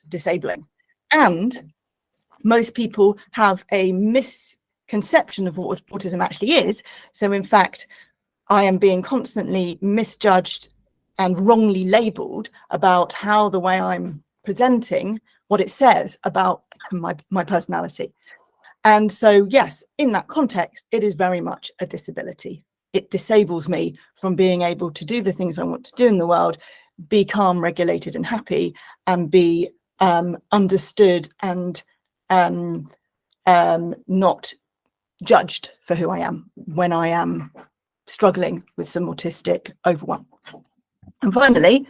disabling. And most people have a misconception of what autism actually is. So in fact, I am being constantly misjudged and wrongly labeled about how the way I'm presenting what it says about my personality. And so, yes, in that context, it is very much a disability. It disables me from being able to do the things I want to do in the world, be calm, regulated and happy, and be understood and not judged for who I am when I am struggling with some autistic overwhelm. And finally,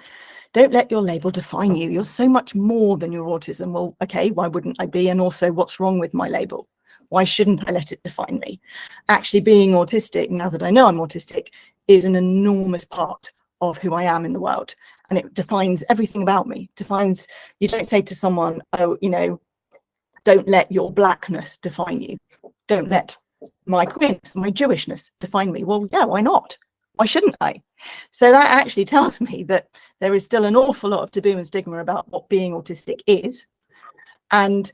don't let your label define you. You're so much more than your autism. Well, okay, why wouldn't I be? And also, what's wrong with my label? Why shouldn't I let it define me? Actually, being autistic, now that I know I'm autistic, is an enormous part of who I am in the world. And it defines everything about me. Defines, you don't say to someone, oh, you know, don't let your blackness define you. Don't let my queerness, my Jewishness define me. Well, yeah, why not? Why shouldn't I? So that actually tells me that there is still an awful lot of taboo and stigma about what being autistic is. And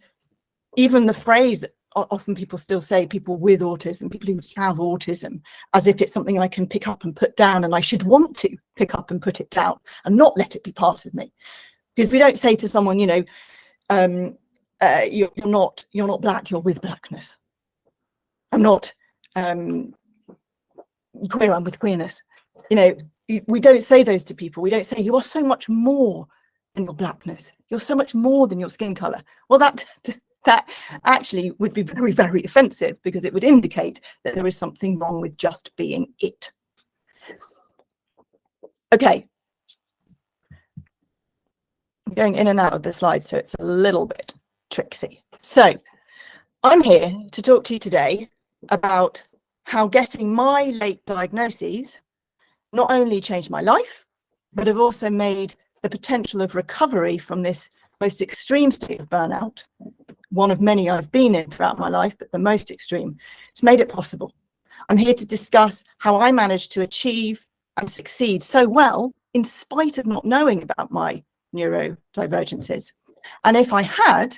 even the phrase, often people still say people with autism, people who have autism, as if it's something I can pick up and put down, and I should want to pick up and put it down and not let it be part of me. Because we don't say to someone, you know, you're not black, you're with blackness. I'm not queer, I'm with queerness. You know, we don't say those to people. We don't say you are so much more than your blackness. You're so much more than your skin color. Well, that actually would be very, very offensive, because it would indicate that there is something wrong with just being it. Okay. I'm going in and out of the slide, so it's a little bit tricksy. So I'm here to talk to you today about how getting my late diagnoses not only changed my life, but have also made the potential of recovery from this most extreme state of burnout, one of many I've been in throughout my life, but the most extreme. It's made it possible. I'm here to discuss how I managed to achieve and succeed so well in spite of not knowing about my neurodivergences. And if I had,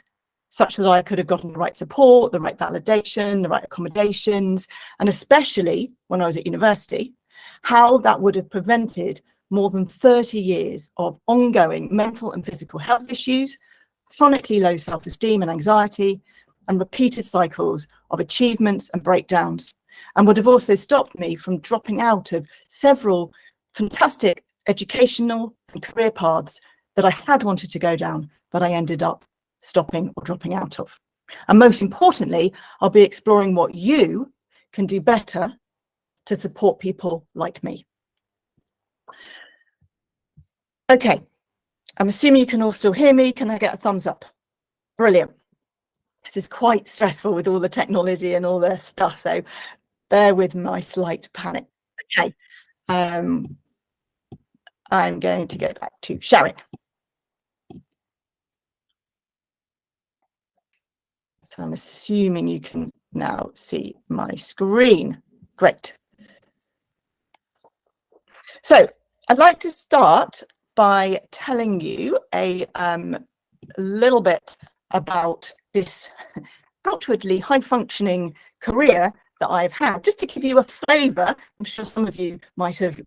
such that I could have gotten the right support, the right validation, the right accommodations, and especially when I was at university, how that would have prevented more than 30 years of ongoing mental and physical health issues, chronically low self-esteem and anxiety, and repeated cycles of achievements and breakdowns, and would have also stopped me from dropping out of several fantastic educational and career paths that I had wanted to go down, but I ended up stopping or dropping out of. And most importantly, I'll be exploring what you can do better to support people like me. Okay, I'm assuming you can all still hear me. Can I get a thumbs up? Brilliant. This is quite stressful with all the technology and all the stuff, so bear with my slight panic. Okay, I'm going to go back to sharing. So I'm assuming you can now see my screen. Great. So I'd like to start by telling you a little bit about this outwardly high-functioning career that I've had, just to give you a flavour. I'm sure some of you might have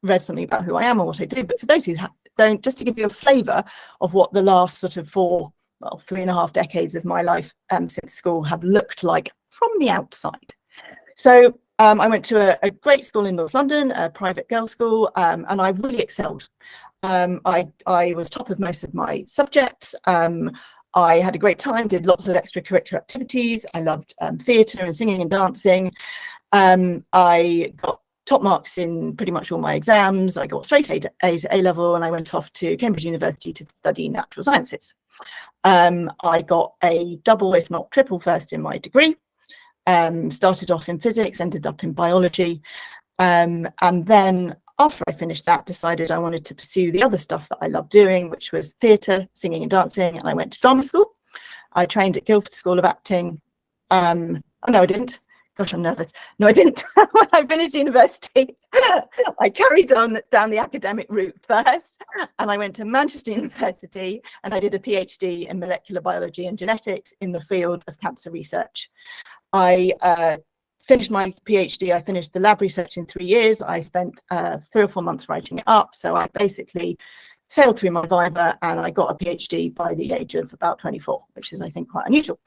read something about who I am or what I do, but for those who don't, just to give you a flavour of what the last sort of 3.5 decades of my life since school have looked like from the outside. So I went to a great school in North London, a private girls' school, and I really excelled. I was top of most of my subjects. I had a great time, did lots of extracurricular activities. I loved theatre and singing and dancing. I got top marks in pretty much all my exams. I got straight A's at A-level, and I went off to Cambridge University to study natural sciences. I got a double, if not triple first in my degree. Started off in physics, ended up in biology. And then after I finished that, decided I wanted to pursue the other stuff that I loved doing, which was theatre, singing and dancing. And I went to drama school. I trained at Guildford School of Acting. Oh no, I didn't. Gosh, I'm nervous. No, I didn't. When I finished university, I carried on down the academic route first, and I went to Manchester University, and I did a PhD in molecular biology and genetics in the field of cancer research. I finished my PhD. I finished the lab research in 3 years. I spent 3 or 4 months writing it up. So I basically sailed through my Viva, and I got a PhD by the age of about 24, which is, I think, quite unusual.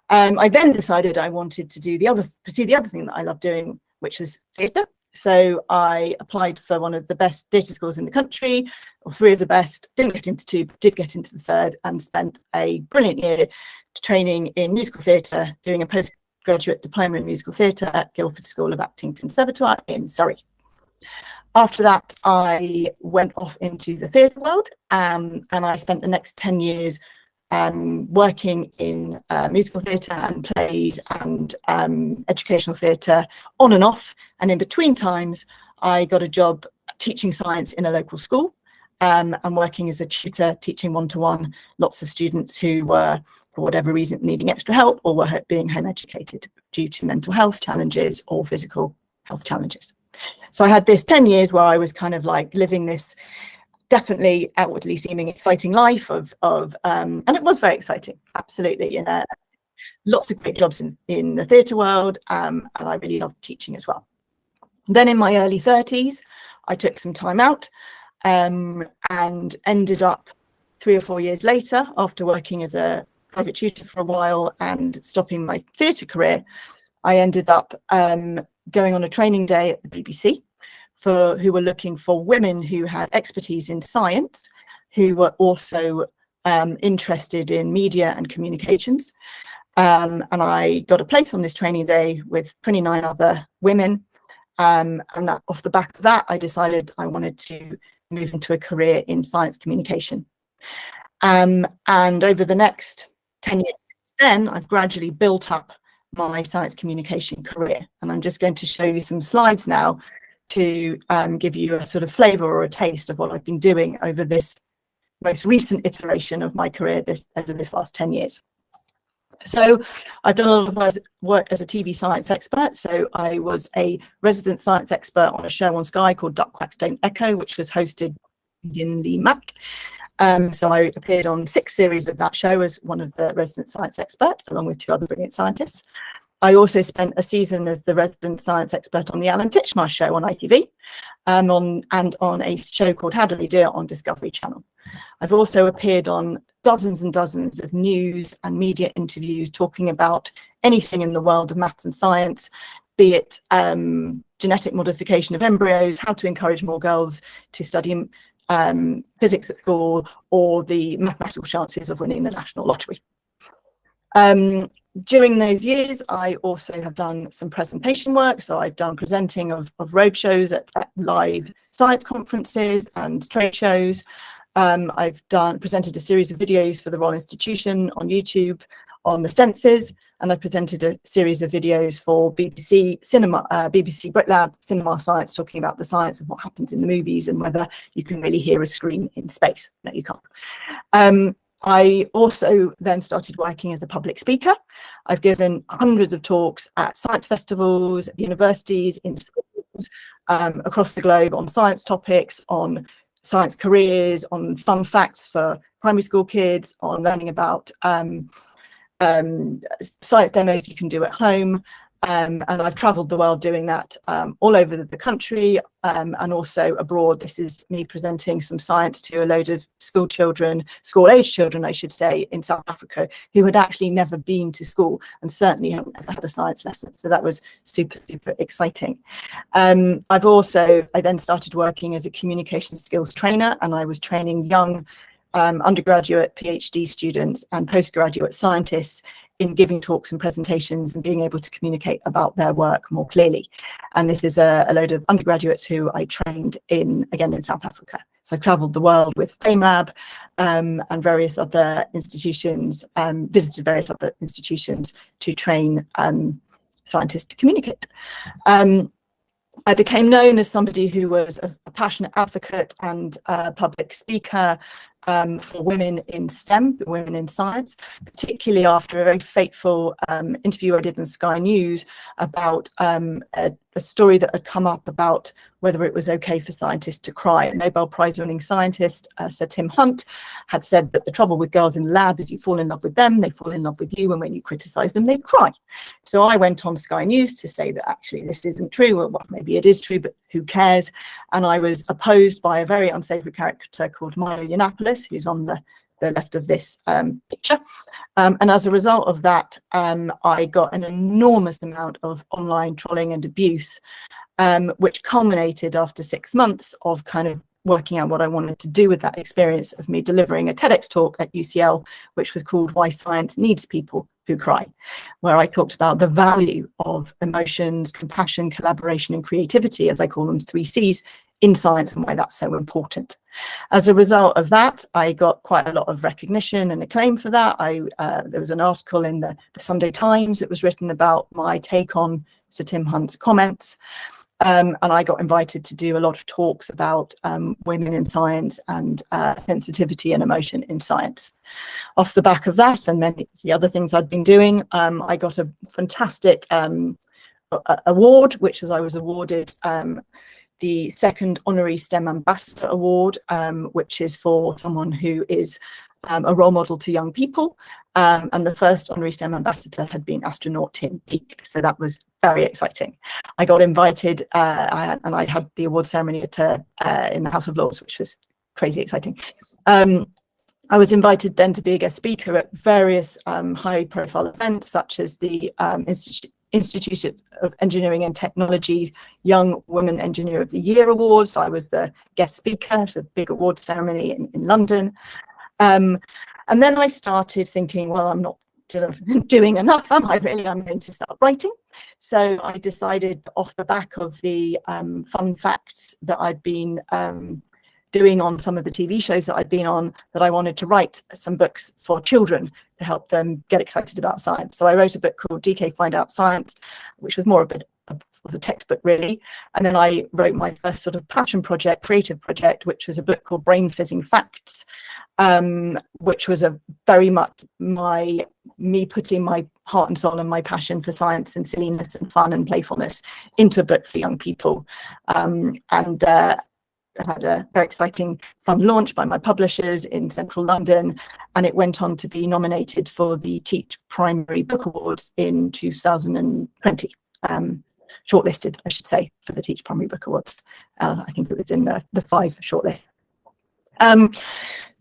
I then decided I wanted to do the other thing that I love doing, which was theatre. So I applied for one of the best theatre schools in the country, or 3 of the best. Didn't get into 2, but did get into the 3rd, and spent a brilliant year training in musical theatre, doing a postgraduate diploma in musical theatre at Guildford School of Acting Conservatoire in Surrey. After that, I went off into the theatre world, and I spent the next 10 years working in musical theatre and plays and educational theatre on and off. And in between times, I got a job teaching science in a local school and working as a tutor, teaching one-to-one lots of students who were, for whatever reason, needing extra help or were being home educated due to mental health challenges or physical health challenges. So I had this 10 years where I was kind of like living this definitely outwardly seeming exciting life and it was very exciting, absolutely. And lots of great jobs in the theatre world, and I really loved teaching as well. Then in my early 30s, I took some time out and ended up 3 or 4 years later, after working as a private tutor for a while and stopping my theatre career, I ended up going on a training day at the BBC who were looking for women who had expertise in science, who were also interested in media and communications. And I got a place on this training day with 29 other women. And that, off the back of that, I decided I wanted to move into a career in science communication. And over the next 10 years since then, I've gradually built up my science communication career. And I'm just going to show you some slides now to give you a sort of flavour or a taste of what I've been doing over this most recent iteration of my career over this last 10 years. So I've done a lot of work as a TV science expert. So I was a resident science expert on a show on Sky called Duck, Quack, Don't Echo, which was hosted in Lee Mack. So I appeared on 6 series of that show as one of the resident science experts, along with 2 other brilliant scientists. I also spent a season as the resident science expert on the Titchmarsh show on ITV, and on a show called How Do They Do It on Discovery Channel. I've also appeared on dozens and dozens of news and media interviews talking about anything in the world of maths and science, be it genetic modification of embryos, how to encourage more girls to study physics at school, or the mathematical chances of winning the national lottery. During those years, I also have done some presentation work. So I've done presenting of roadshows at live science conferences and trade shows. I've presented a series of videos for the Royal Institution on YouTube on the stences, and I've presented a series of videos for BBC BritLab Cinema Science, talking about the science of what happens in the movies and whether you can really hear a scream in space. No, you can't. I also then started working as a public speaker. I've given hundreds of talks at science festivals, universities, in schools across the globe on science topics, on science careers, on fun facts for primary school kids, on learning about science demos you can do at home. And I've travelled the world doing that all over the country and also abroad. This is me presenting some science to a load of school-age children, I should say, in South Africa, who had actually never been to school and certainly hadn't ever had a science lesson. So that was super, super exciting. I then started working as a communication skills trainer, and I was training young undergraduate PhD students and postgraduate scientists in giving talks and presentations and being able to communicate about their work more clearly. And this is a load of undergraduates who I trained in South Africa. So I've travelled the world with FameLab and various other institutions, visited various other institutions to train scientists to communicate. I became known as somebody who was a passionate advocate and a public speaker for women in STEM, women in science, particularly after a very fateful interview I did in Sky News about a story that had come up about whether it was okay for scientists to cry. A Nobel Prize winning scientist, Sir Tim Hunt, had said that the trouble with girls in the lab is you fall in love with them, they fall in love with you, and when you criticise them, they cry. So I went on Sky News to say that actually this isn't true, well, maybe it is true, but who cares? And I was opposed by a very unsavoury character called Milo Yiannopoulos, who's on the left of this picture. And as a result of that, I got an enormous amount of online trolling and abuse, which culminated after 6 months of kind of working out what I wanted to do with that experience of me delivering a TEDx talk at UCL, which was called Why Science Needs People Who Cry, where I talked about the value of emotions, compassion, collaboration, and creativity, as I call them, 3 C's, in science, and why that's so important. As a result of that, I got quite a lot of recognition and acclaim for that. There was an article in the Sunday Times that was written about my take on Sir Tim Hunt's comments. And I got invited to do a lot of talks about women in science and sensitivity and emotion in science. Off the back of that and many of the other things I'd been doing, I got a fantastic award, which was I was awarded the 2nd Honorary STEM Ambassador Award, which is for someone who is a role model to young people. And the 1st Honorary STEM Ambassador had been astronaut Tim Peake. So that was very exciting. I got invited and I had the award ceremony in the House of Lords, which was crazy exciting. I was invited then to be a guest speaker at various high-profile events, such as the Institute of Engineering and Technology's Young Woman Engineer of the Year Awards. I was the guest speaker at a big award ceremony in London. And then I started thinking, well, I'm not doing enough, am I really? I'm going to start writing. So I decided, off the back of the fun facts that I'd been doing on some of the TV shows that I'd been on, that I wanted to write some books for children to help them get excited about science. So I wrote a book called DK Find Out Science, which was more a bit of a textbook really. And then I wrote my first sort of passion project, creative project, which was a book called Brain Fizzing Facts, which was a very much me putting my heart and soul and my passion for science and silliness and fun and playfulness into a book for young people. Had a very exciting fun launch by my publishers in central London, and it went on to be nominated for the Teach Primary Book Awards in 2020. Shortlisted, I should say, for the Teach Primary Book Awards. I think it was in the 5 shortlist.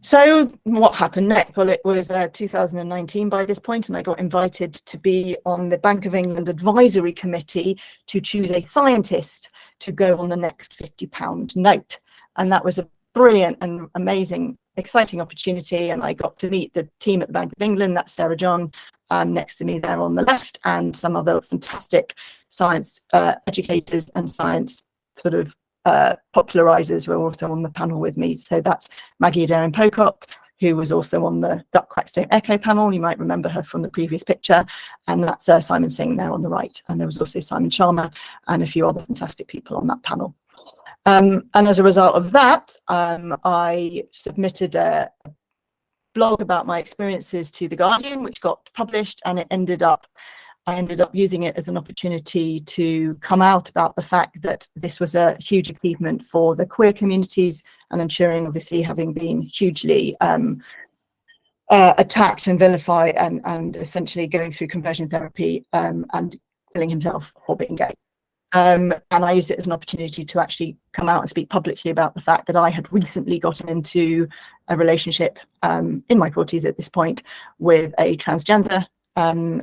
So what happened next? Well, it was 2019 by this point, and I got invited to be on the Bank of England Advisory Committee to choose a scientist to go on the next £50 note. And that was a brilliant and amazing, exciting opportunity. And I got to meet the team at the Bank of England. That's Sarah John next to me there on the left, and some other fantastic science educators and science sort of popularizers were also on the panel with me. So that's Maggie Adair-Pocock, who was also on the Duck Quack Stone Echo panel. You might remember her from the previous picture. And that's Simon Singh there on the right. And there was also Simon Sharma and a few other fantastic people on that panel. And as a result of that, I submitted a blog about my experiences to The Guardian, which got published, and I ended up using it as an opportunity to come out about the fact that this was a huge achievement for the queer communities, and ensuring, obviously, having been hugely attacked and vilified and essentially going through conversion therapy and killing himself for being gay. And I used it as an opportunity to actually come out and speak publicly about the fact that I had recently gotten into a relationship in my 40s at this point with a transgender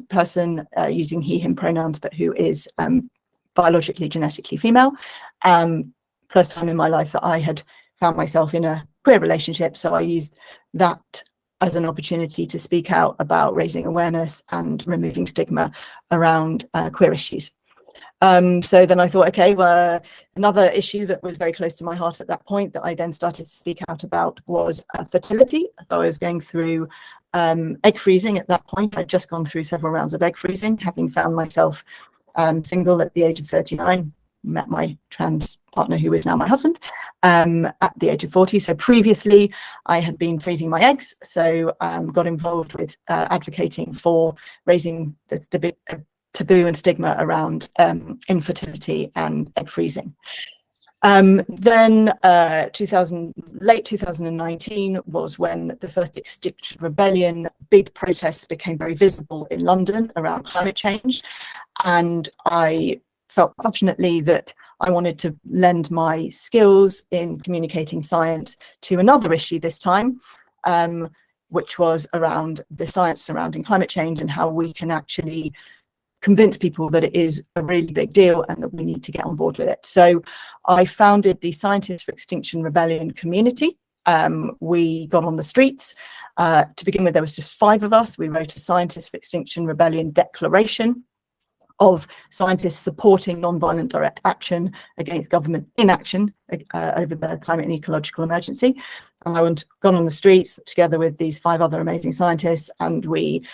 person using he, him pronouns, but who is biologically, genetically female. First time in my life that I had found myself in a queer relationship. So I used that as an opportunity to speak out about raising awareness and removing stigma around queer issues. So then I thought, okay, well, another issue that was very close to my heart at that point that I then started to speak out about was fertility. So I was going through egg freezing at that point. I'd just gone through several rounds of egg freezing, having found myself single at the age of 39, met my trans partner, who is now my husband, at the age of 40. So previously I had been freezing my eggs, so got involved with advocating for raising the taboo and stigma around infertility and egg freezing. Then late 2019 was when the first Extinction Rebellion big protests became very visible in London around climate change, and I felt passionately that I wanted to lend my skills in communicating science to another issue this time, which was around the science surrounding climate change and how we can actually convince people that it is a really big deal and that we need to get on board with it. So I founded the Scientists for Extinction Rebellion community. We got on the streets. To begin with, there was just 5 of us. We wrote a Scientists for Extinction Rebellion declaration of scientists supporting non-violent direct action against government inaction over the climate and ecological emergency. And I got on the streets together with these 5 other amazing scientists, and we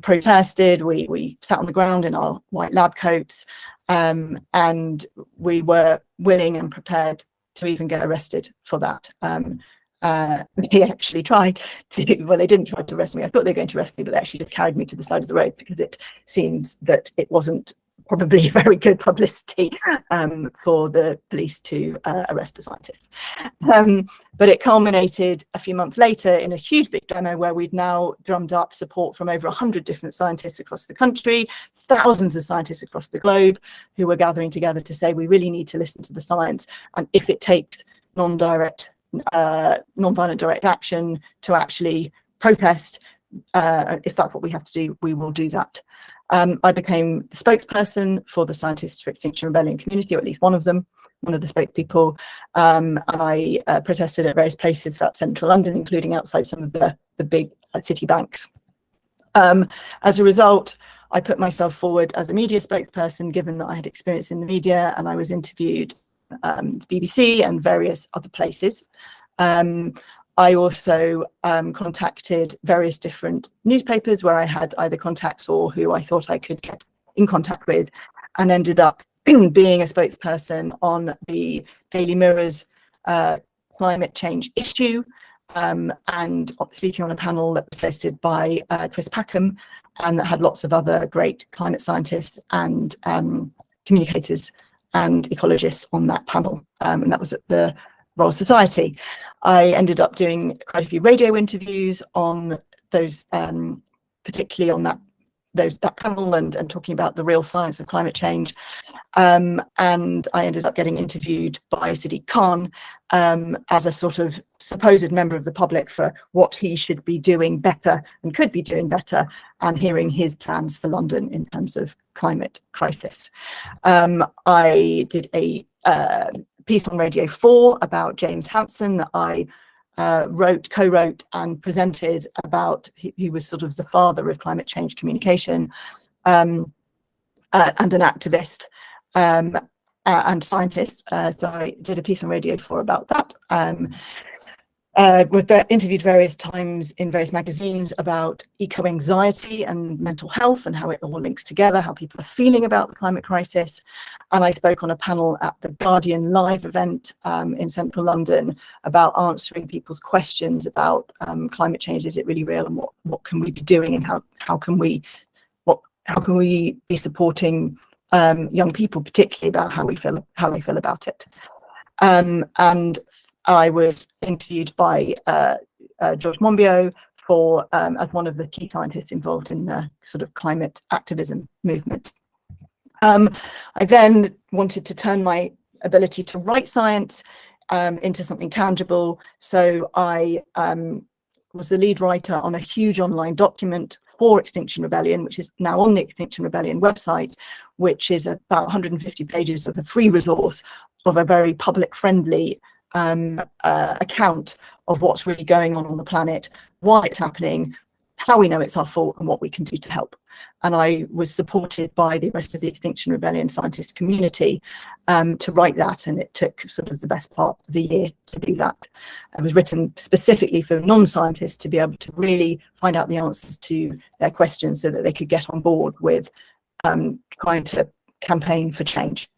protested, we sat on the ground in our white lab coats, and we were willing and prepared to even get arrested for that. They actually tried to, well, they didn't try to arrest me. I thought they were going to arrest me, but they actually just carried me to the side of the road because it seemed that it wasn't probably very good publicity for the police to arrest a scientist. But it culminated a few months later in a huge big demo where we'd now drummed up support from over 100 different scientists across the country, thousands of scientists across the globe who were gathering together to say we really need to listen to the science, and if it takes non-violent direct action to actually protest, if that's what we have to do, we will do that. I became the spokesperson for the Scientists for Extinction Rebellion community, or at least one of the spokespeople, and I protested at various places throughout central London, including outside some of the big city banks. As a result, I put myself forward as a media spokesperson, given that I had experience in the media, and I was interviewed BBC and various other places. I also contacted various different newspapers where I had either contacts or who I thought I could get in contact with, and ended up being a spokesperson on the Daily Mirror's climate change issue, and speaking on a panel that was hosted by Chris Packham, and that had lots of other great climate scientists and communicators and ecologists on that panel, and that was at the Royal Society. I ended up doing quite a few radio interviews on those, particularly on that panel, and talking about the real science of climate change. And I ended up getting interviewed by Sadiq Khan as a sort of supposed member of the public for what he should be doing better and could be doing better, and hearing his plans for London in terms of climate crisis. I did a piece on Radio 4 about James Hansen that I co-wrote and presented about. He was sort of the father of climate change communication, and an activist and scientist. So I did a piece on Radio 4 about that. We've interviewed various times in various magazines about eco-anxiety and mental health and how it all links together, how people are feeling about the climate crisis. And I spoke on a panel at the Guardian Live event in central London about answering people's questions about climate change. Is it really real, and what can we be doing, and how can we be supporting young people, particularly about how they feel about it. And I was interviewed by George Monbiot as one of the key scientists involved in the sort of climate activism movement. I then wanted to turn my ability to write science into something tangible. So I was the lead writer on a huge online document for Extinction Rebellion, which is now on the Extinction Rebellion website, which is about 150 pages of a free resource of a very public-friendly account of what's really going on the planet, why it's happening, how we know it's our fault, and what we can do to help. And I was supported by the rest of the Extinction Rebellion scientist community to write that, and it took sort of the best part of the year to do that. It was written specifically for non-scientists to be able to really find out the answers to their questions so that they could get on board with trying to campaign for change.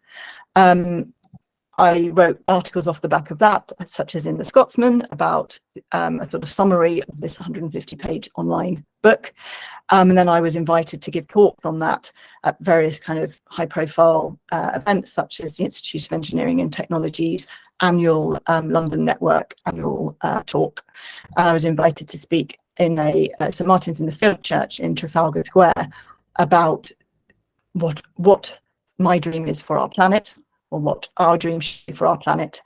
I wrote articles off the back of that, such as in the Scotsman, about a sort of summary of this 150-page online book. And then I was invited to give talks on that at various kind of high-profile events, such as the Institute of Engineering and Technology's annual London Network annual talk. And I was invited to speak in St Martin's in the Field Church in Trafalgar Square about what my dream is for our planet, or what our dream should be for our planet.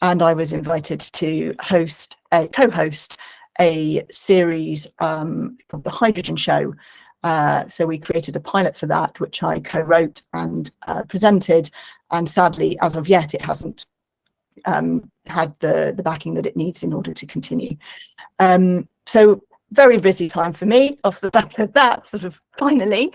And I was invited to co-host a series called The Hydrogen Show. So we created a pilot for that, which I co-wrote and presented. And sadly, as of yet, it hasn't had the backing that it needs in order to continue. So very busy time for me. Off the back of that, sort of finally,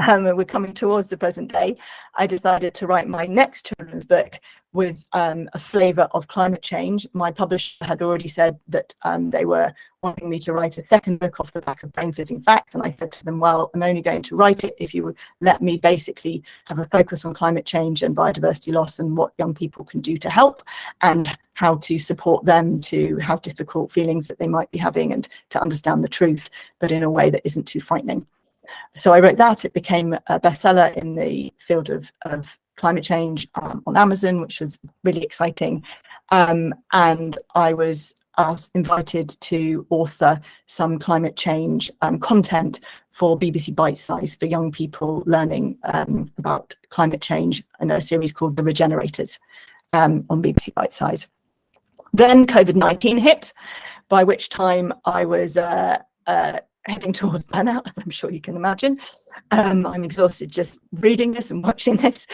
we're coming towards the present day, I decided to write my next children's book with a flavour of climate change. My publisher had already said that they were wanting me to write a second book off the back of brain fizzing facts, and I said to them, well, I'm only going to write it if you would let me basically have a focus on climate change and biodiversity loss and what young people can do to help, and how to support them to have difficult feelings that they might be having and to understand the truth, but in a way that isn't too frightening. So I wrote that. It became a bestseller in the field of climate change on Amazon, which was really exciting. And I was invited to author some climate change content for BBC Bitesize for young people learning about climate change in a series called The Regenerators on BBC Bitesize. Then COVID-19 hit, by which time I was heading towards burnout, as I'm sure you can imagine. I'm exhausted just reading this and watching this,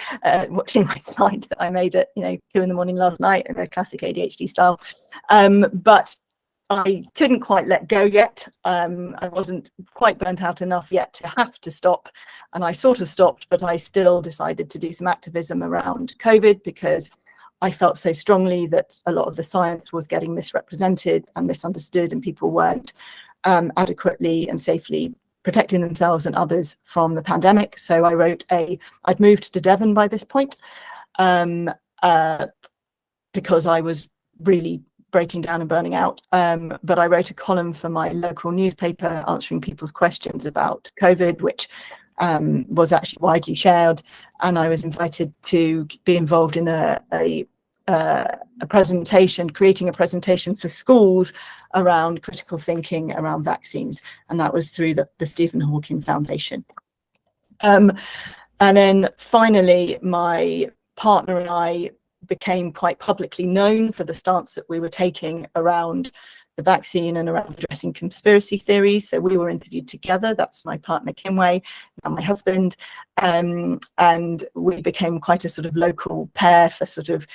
watching my slide that I made at 2 in the morning last night in a classic ADHD style. But I couldn't quite let go yet. I wasn't quite burnt out enough yet to have to stop. And I sort of stopped, but I still decided to do some activism around COVID because I felt so strongly that a lot of the science was getting misrepresented and misunderstood, and people weren't adequately and safely protecting themselves and others from the pandemic. So I wrote I'd moved to Devon by this point because I was really breaking down and burning out. But I wrote a column for my local newspaper answering people's questions about COVID, which was actually widely shared. And I was invited to be involved in a presentation, creating a presentation for schools around critical thinking around vaccines. And that was through the Stephen Hawking Foundation. And then finally, my partner and I became quite publicly known for the stance that we were taking around the vaccine and around addressing conspiracy theories. So we were interviewed together. That's my partner, Kimway, and my husband. And we became quite a sort of local pair for sort of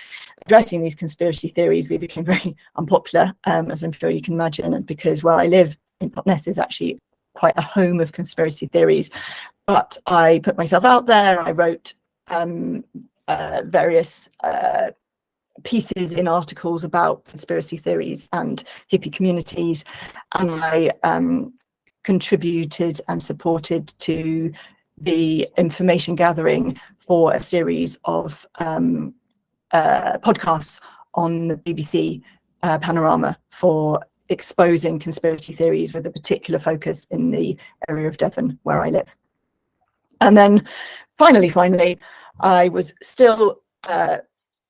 addressing these conspiracy theories. We became very unpopular, as I'm sure you can imagine, because where I live in Totnes is actually quite a home of conspiracy theories. But I put myself out there. I wrote various pieces in articles about conspiracy theories and hippie communities, and I contributed and supported to the information gathering for a series of podcasts on the BBC Panorama for exposing conspiracy theories with a particular focus in the area of Devon where I live. And then finally, I was still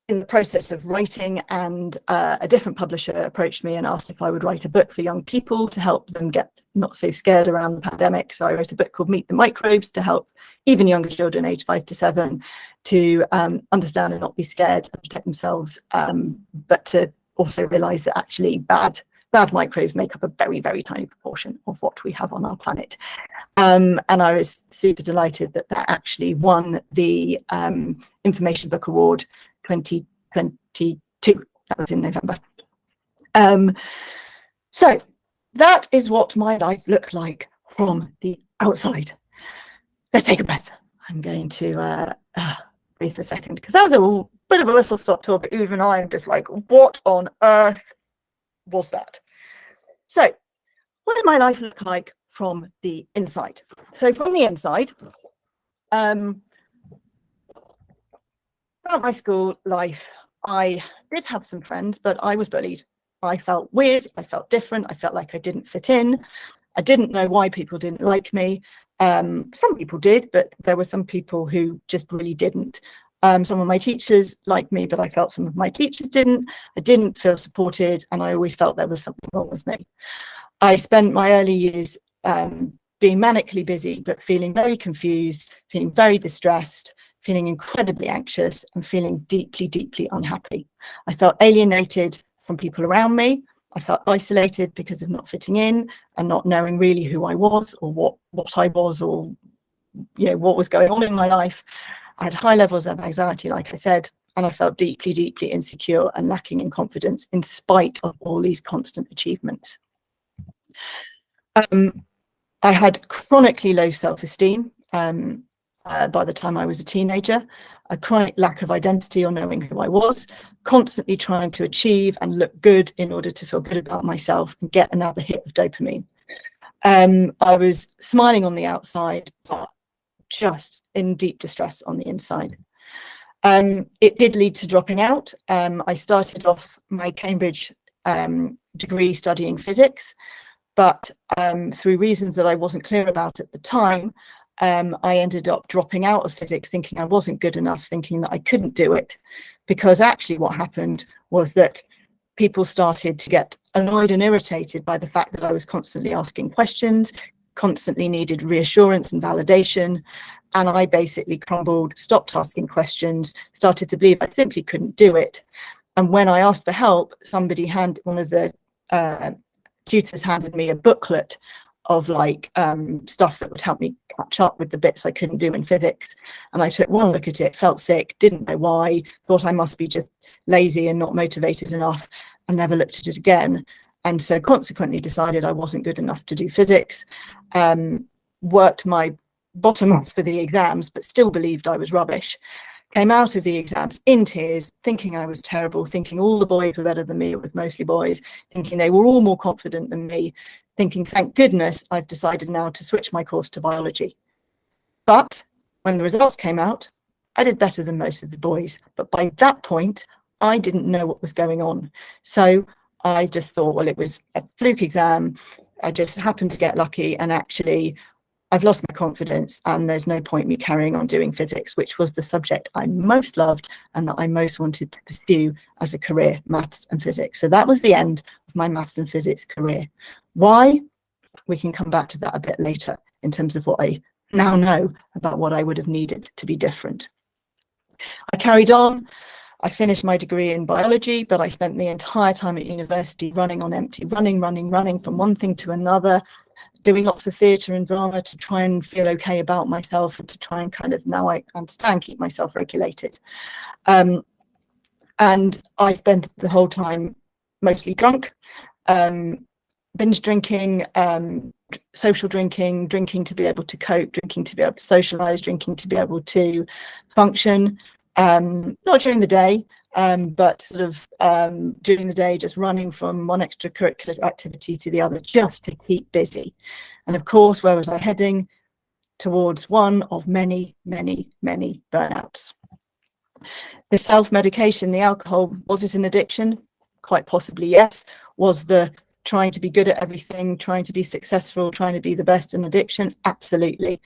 in the process of writing, and a different publisher approached me and asked if I would write a book for young people to help them get not so scared around the pandemic. So I wrote a book called Meet the Microbes to help even younger children aged 5 to 7 to understand and not be scared and protect themselves, but to also realise that actually bad microbes make up a very, very tiny proportion of what we have on our planet. And I was super delighted that actually won the Information Book Award 2022. That was in November. So that is what my life looked like from the outside. Let's take a breath. I'm going to breathe for a second, because that was a bit of a whistle-stop tour, but even I'm just like, what on earth was that? So what did my life look like from the inside? So from the inside, throughout my school life, I did have some friends, but I was bullied. I felt weird, I felt different, I felt like I didn't fit in. I didn't know why people didn't like me. Some people did, but there were some people who just really didn't. Some of my teachers liked me, but I felt some of my teachers didn't. I didn't feel supported, and I always felt there was something wrong with me. I spent my early years being manically busy, but feeling very confused, feeling very distressed, feeling incredibly anxious, and feeling deeply, deeply unhappy. I felt alienated from people around me. I felt isolated because of not fitting in and not knowing really who I was, or what I was, or what was going on in my life. I had high levels of anxiety, like I said, and I felt deeply, deeply insecure and lacking in confidence in spite of all these constant achievements. I had chronically low self-esteem by the time I was a teenager, a chronic lack of identity or knowing who I was, constantly trying to achieve and look good in order to feel good about myself and get another hit of dopamine. I was smiling on the outside, but just in deep distress on the inside. It did lead to dropping out. I started off my Cambridge degree studying physics, but through reasons that I wasn't clear about at the time, I ended up dropping out of physics, thinking I wasn't good enough, thinking that I couldn't do it, because actually what happened was that people started to get annoyed and irritated by the fact that I was constantly asking questions, constantly needed reassurance and validation, and I basically crumbled, stopped asking questions, started to believe I simply couldn't do it. And when I asked for help, one of the tutors handed me a booklet of stuff that would help me catch up with the bits I couldn't do in physics. And I took one look at it, felt sick, didn't know why, thought I must be just lazy and not motivated enough, and never looked at it again. And so consequently decided I wasn't good enough to do physics, worked my bottom off for the exams, but still believed I was rubbish. Came out of the exams in tears, thinking I was terrible, thinking all the boys were better than me, it was mostly boys, thinking they were all more confident than me, thinking, thank goodness, I've decided now to switch my course to biology. But when the results came out, I did better than most of the boys. But by that point, I didn't know what was going on. So I just thought, well, it was a fluke exam. I just happened to get lucky, and actually I've lost my confidence, and there's no point me carrying on doing physics, which was the subject I most loved and that I most wanted to pursue as a career, maths and physics. So that was the end of my maths and physics career. Why? We can come back to that a bit later in terms of what I now know about what I would have needed to be different. I carried on. I finished my degree in biology, but I spent the entire time at university running on empty, running from one thing to another, doing lots of theatre and drama to try and feel okay about myself, and to try and kind of, now I understand, keep myself regulated. And I spent the whole time mostly drunk, binge drinking, social drinking to be able to cope, drinking to be able to socialise, drinking to be able to function, not during the day, but sort of during the day, just running from one extracurricular activity to the other, just to keep busy. And of course, where was I heading? Towards one of many, many, many burnouts. The self-medication, the alcohol, was it an addiction? Quite possibly, yes. Was the trying to be good at everything, trying to be successful, trying to be the best an addiction? Absolutely.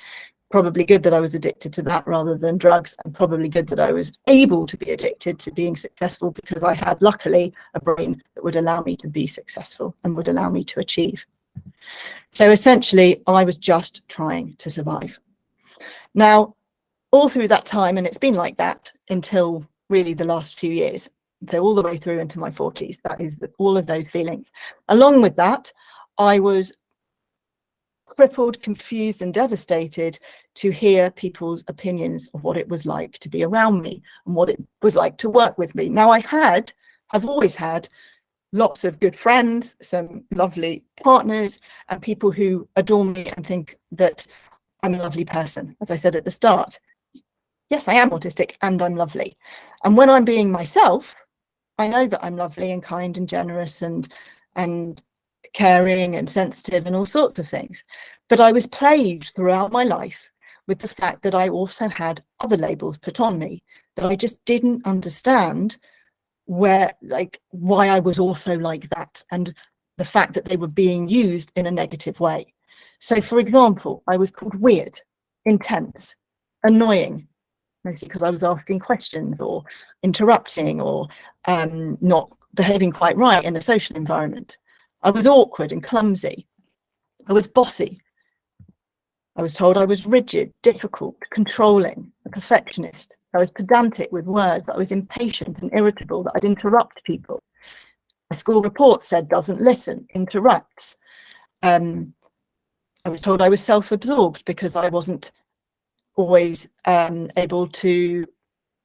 Probably good that I was addicted to that rather than drugs, and probably good that I was able to be addicted to being successful, because I had, luckily, a brain that would allow me to be successful and would allow me to achieve. So essentially, I was just trying to survive. Now, all through that time, and it's been like that until really the last few years, so all the way through into my 40s, that is all of those feelings. Along with that, I was crippled, confused and devastated to hear people's opinions of what it was like to be around me and what it was like to work with me. Now, I have always had lots of good friends, some lovely partners, and people who adore me and think that I'm a lovely person. As I said at the start, yes, I am autistic and I'm lovely. And when I'm being myself, I know that I'm lovely and kind and generous and caring and sensitive and all sorts of things. But I was plagued throughout my life with the fact that I also had other labels put on me that I just didn't understand why I was also like that, and the fact that they were being used in a negative way. So, for example, I was called weird, intense, annoying, mostly because I was asking questions or interrupting or not behaving quite right in a social environment. I was awkward and clumsy. I was bossy. I was told I was rigid, difficult, controlling, a perfectionist. I was pedantic with words. I was impatient and irritable, that I'd interrupt people. My school report said doesn't listen, interrupts. I was told I was self-absorbed because I wasn't always able to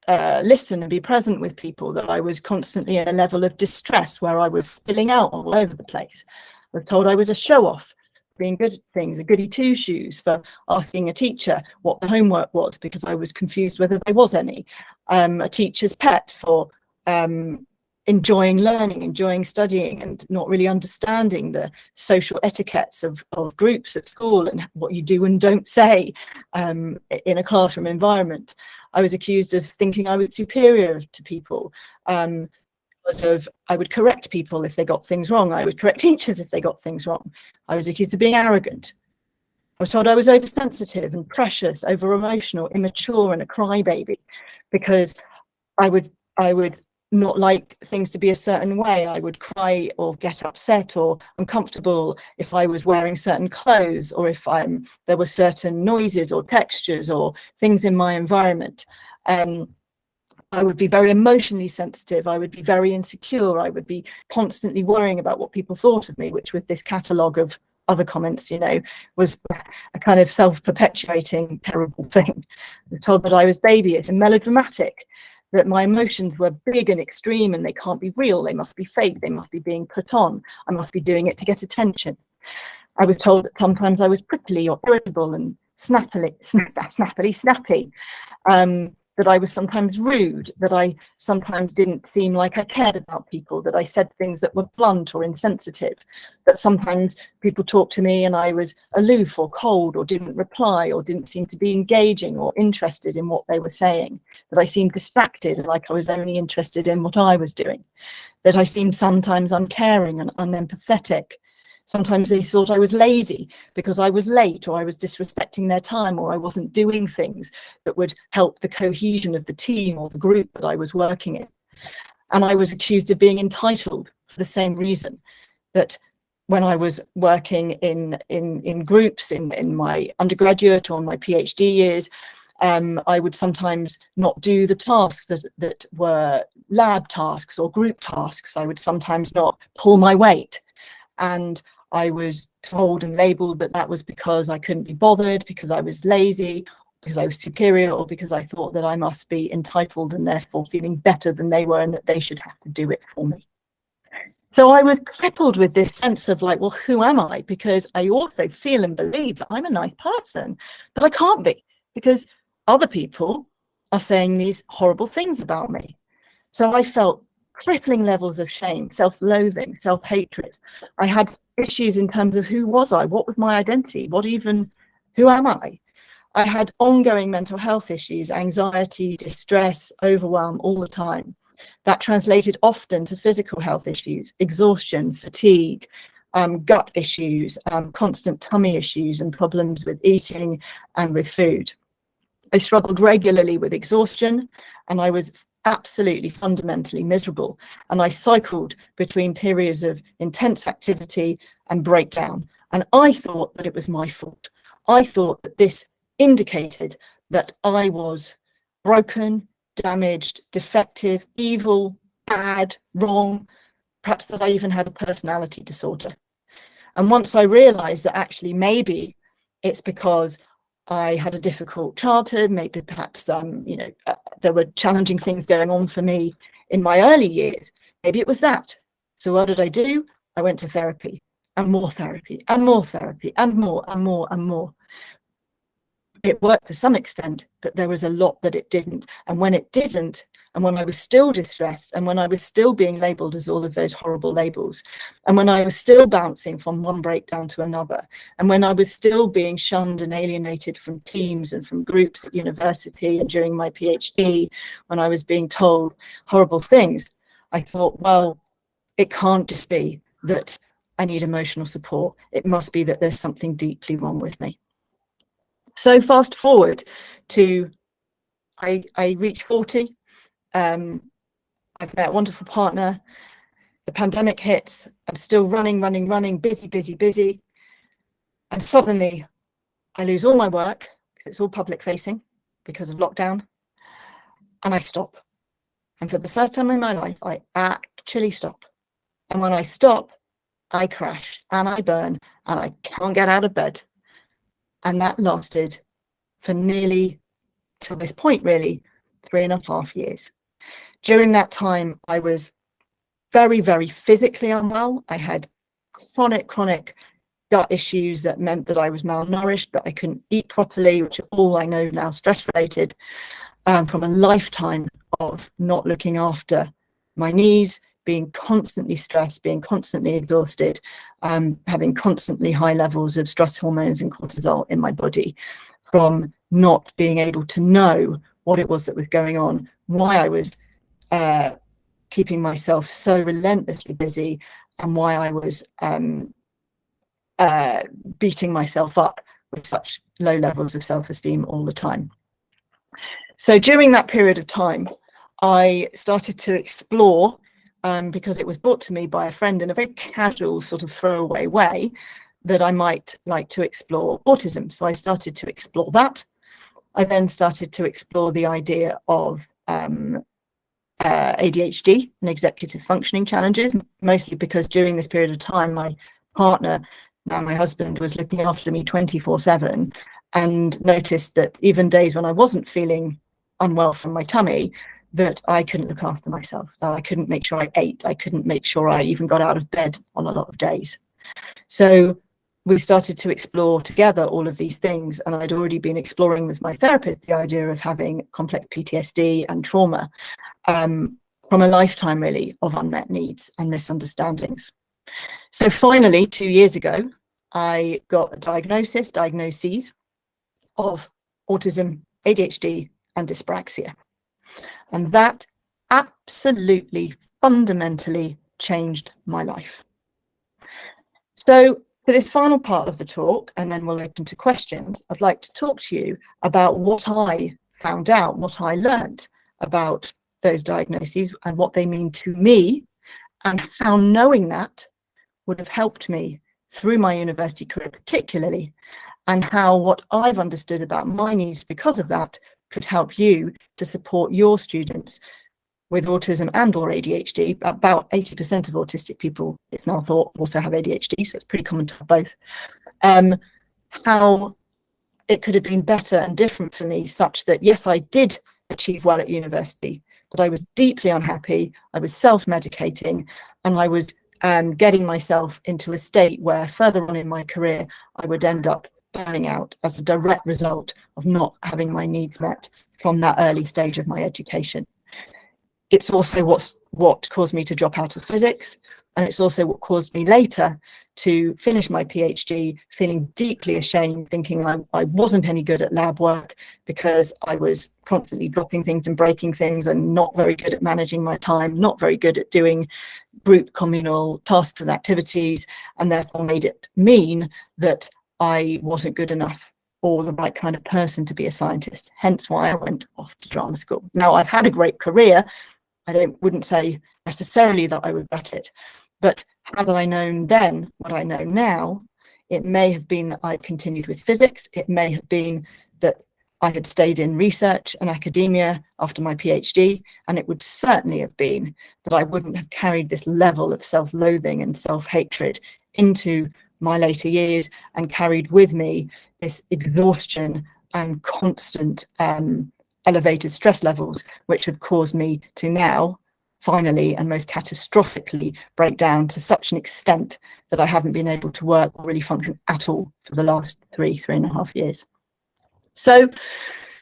listen and be present with people, that I was constantly in a level of distress where I was spilling out all over the place. I was told I was a show-off, being good at things, a goody two-shoes for asking a teacher what the homework was because I was confused whether there was any, a teacher's pet for enjoying learning, enjoying studying, and not really understanding the social etiquettes of groups at school and what you do and don't say in a classroom environment. I was accused of thinking I was superior to people. I would correct people if they got things wrong. I would correct teachers if they got things wrong. I was accused of being arrogant. I was told I was oversensitive and precious, over emotional, immature, and a crybaby because I would not like things to be a certain way. I would cry or get upset or uncomfortable if I was wearing certain clothes, or if there were certain noises or textures or things in my environment. I would be very emotionally sensitive. I would be very insecure. I would be constantly worrying about what people thought of me, which with this catalogue of other comments, was a kind of self-perpetuating terrible thing. I was told that I was babyish and melodramatic, that my emotions were big and extreme and they can't be real. They must be fake. They must be being put on. I must be doing it to get attention. I was told that sometimes I was prickly or irritable and snappy, that I was sometimes rude, that I sometimes didn't seem like I cared about people, that I said things that were blunt or insensitive, that sometimes people talked to me and I was aloof or cold or didn't reply or didn't seem to be engaging or interested in what they were saying, that I seemed distracted, like I was only interested in what I was doing, that I seemed sometimes uncaring and unempathetic. Sometimes they thought I was lazy because I was late, or I was disrespecting their time, or I wasn't doing things that would help the cohesion of the team or the group that I was working in. And I was accused of being entitled for the same reason, that when I was working in groups in my undergraduate or my PhD years, I would sometimes not do the tasks that were lab tasks or group tasks. I would sometimes not pull my weight. And I was told and labelled that was because I couldn't be bothered, because I was lazy, because I was superior, or because I thought that I must be entitled and therefore feeling better than they were and that they should have to do it for me. So I was crippled with this sense of like, well, who am I? Because I also feel and believe that I'm a nice person, but I can't be because other people are saying these horrible things about me. So I felt crippling levels of shame, self-loathing, self-hatred. I had issues in terms of who was I, what was my identity, who am I? I had ongoing mental health issues, anxiety, distress, overwhelm all the time. That translated often to physical health issues, exhaustion, fatigue, gut issues, constant tummy issues and problems with eating and with food. I struggled regularly with exhaustion and I was absolutely fundamentally miserable. And I cycled between periods of intense activity and breakdown. And I thought that it was my fault. I thought that this indicated that I was broken, damaged, defective, evil, bad, wrong, perhaps that I even had a personality disorder. And once I realized that actually maybe it's because I had a difficult childhood, maybe perhaps there were challenging things going on for me in my early years. Maybe it was that. So what did I do? I went to therapy and more therapy and more therapy and more and more and more. It worked to some extent, but there was a lot that it didn't. And when it didn't, and when I was still distressed, and when I was still being labelled as all of those horrible labels, and when I was still bouncing from one breakdown to another, and when I was still being shunned and alienated from teams and from groups at university and during my PhD, when I was being told horrible things, I thought, well, it can't just be that I need emotional support. It must be that there's something deeply wrong with me. So fast forward to I reach 40. I've met a wonderful partner. The pandemic hits. I'm still running, busy. And suddenly I lose all my work because it's all public facing because of lockdown. And I stop. And for the first time in my life, I actually stop. And when I stop, I crash and I burn and I can't get out of bed. And that lasted for nearly, till this point really, 3.5 years. During that time, I was very, very physically unwell. I had chronic gut issues that meant that I was malnourished, that I couldn't eat properly, which are all I know now stress related, from a lifetime of not looking after my needs, being constantly stressed, being constantly exhausted, having constantly high levels of stress hormones and cortisol in my body, from not being able to know what it was that was going on, why I was keeping myself so relentlessly busy, and why I was beating myself up with such low levels of self-esteem all the time. So during that period of time, I started to explore, because it was brought to me by a friend in a very casual sort of throwaway way, that I might like to explore autism. So I started to explore that. I then started to explore the idea of ADHD and executive functioning challenges, mostly because during this period of time, my partner, now my husband, was looking after me 24/7, and noticed that even days when I wasn't feeling unwell from my tummy, that I couldn't look after myself, that I couldn't make sure I ate, I couldn't make sure I even got out of bed on a lot of days. So we started to explore together all of these things, and I'd already been exploring with my therapist the idea of having complex PTSD and trauma, from a lifetime really of unmet needs and misunderstandings. So finally, 2 years ago, I got a diagnoses of autism, ADHD and dyspraxia. And that absolutely fundamentally changed my life. So for this final part of the talk, and then we'll open to questions, I'd like to talk to you about what I found out, what I learned about those diagnoses and what they mean to me, and how knowing that would have helped me through my university career particularly, and how what I've understood about my needs because of that could help you to support your students with autism and or ADHD. About 80% of autistic people, it's now thought, also have ADHD, so it's pretty common to have both. How it could have been better and different for me, such that yes, I did achieve well at university, but I was deeply unhappy, I was self-medicating, and I was getting myself into a state where further on in my career, I would end up burning out as a direct result of not having my needs met from that early stage of my education. It's also what caused me to drop out of physics, and it's also what caused me later to finish my PhD feeling deeply ashamed, thinking I wasn't any good at lab work because I was constantly dropping things and breaking things, and not very good at managing my time, not very good at doing group communal tasks and activities, and therefore made it mean that I wasn't good enough or the right kind of person to be a scientist, hence why I went off to drama school. Now, I've had a great career. I wouldn't say necessarily that I regret it, but had I known then what I know now, it may have been that I'd continued with physics. It may have been that I had stayed in research and academia after my PhD, and it would certainly have been that I wouldn't have carried this level of self-loathing and self-hatred into my later years and carried with me this exhaustion and constant elevated stress levels, which have caused me to now finally and most catastrophically break down to such an extent that I haven't been able to work or really function at all for the last 3.5 years. So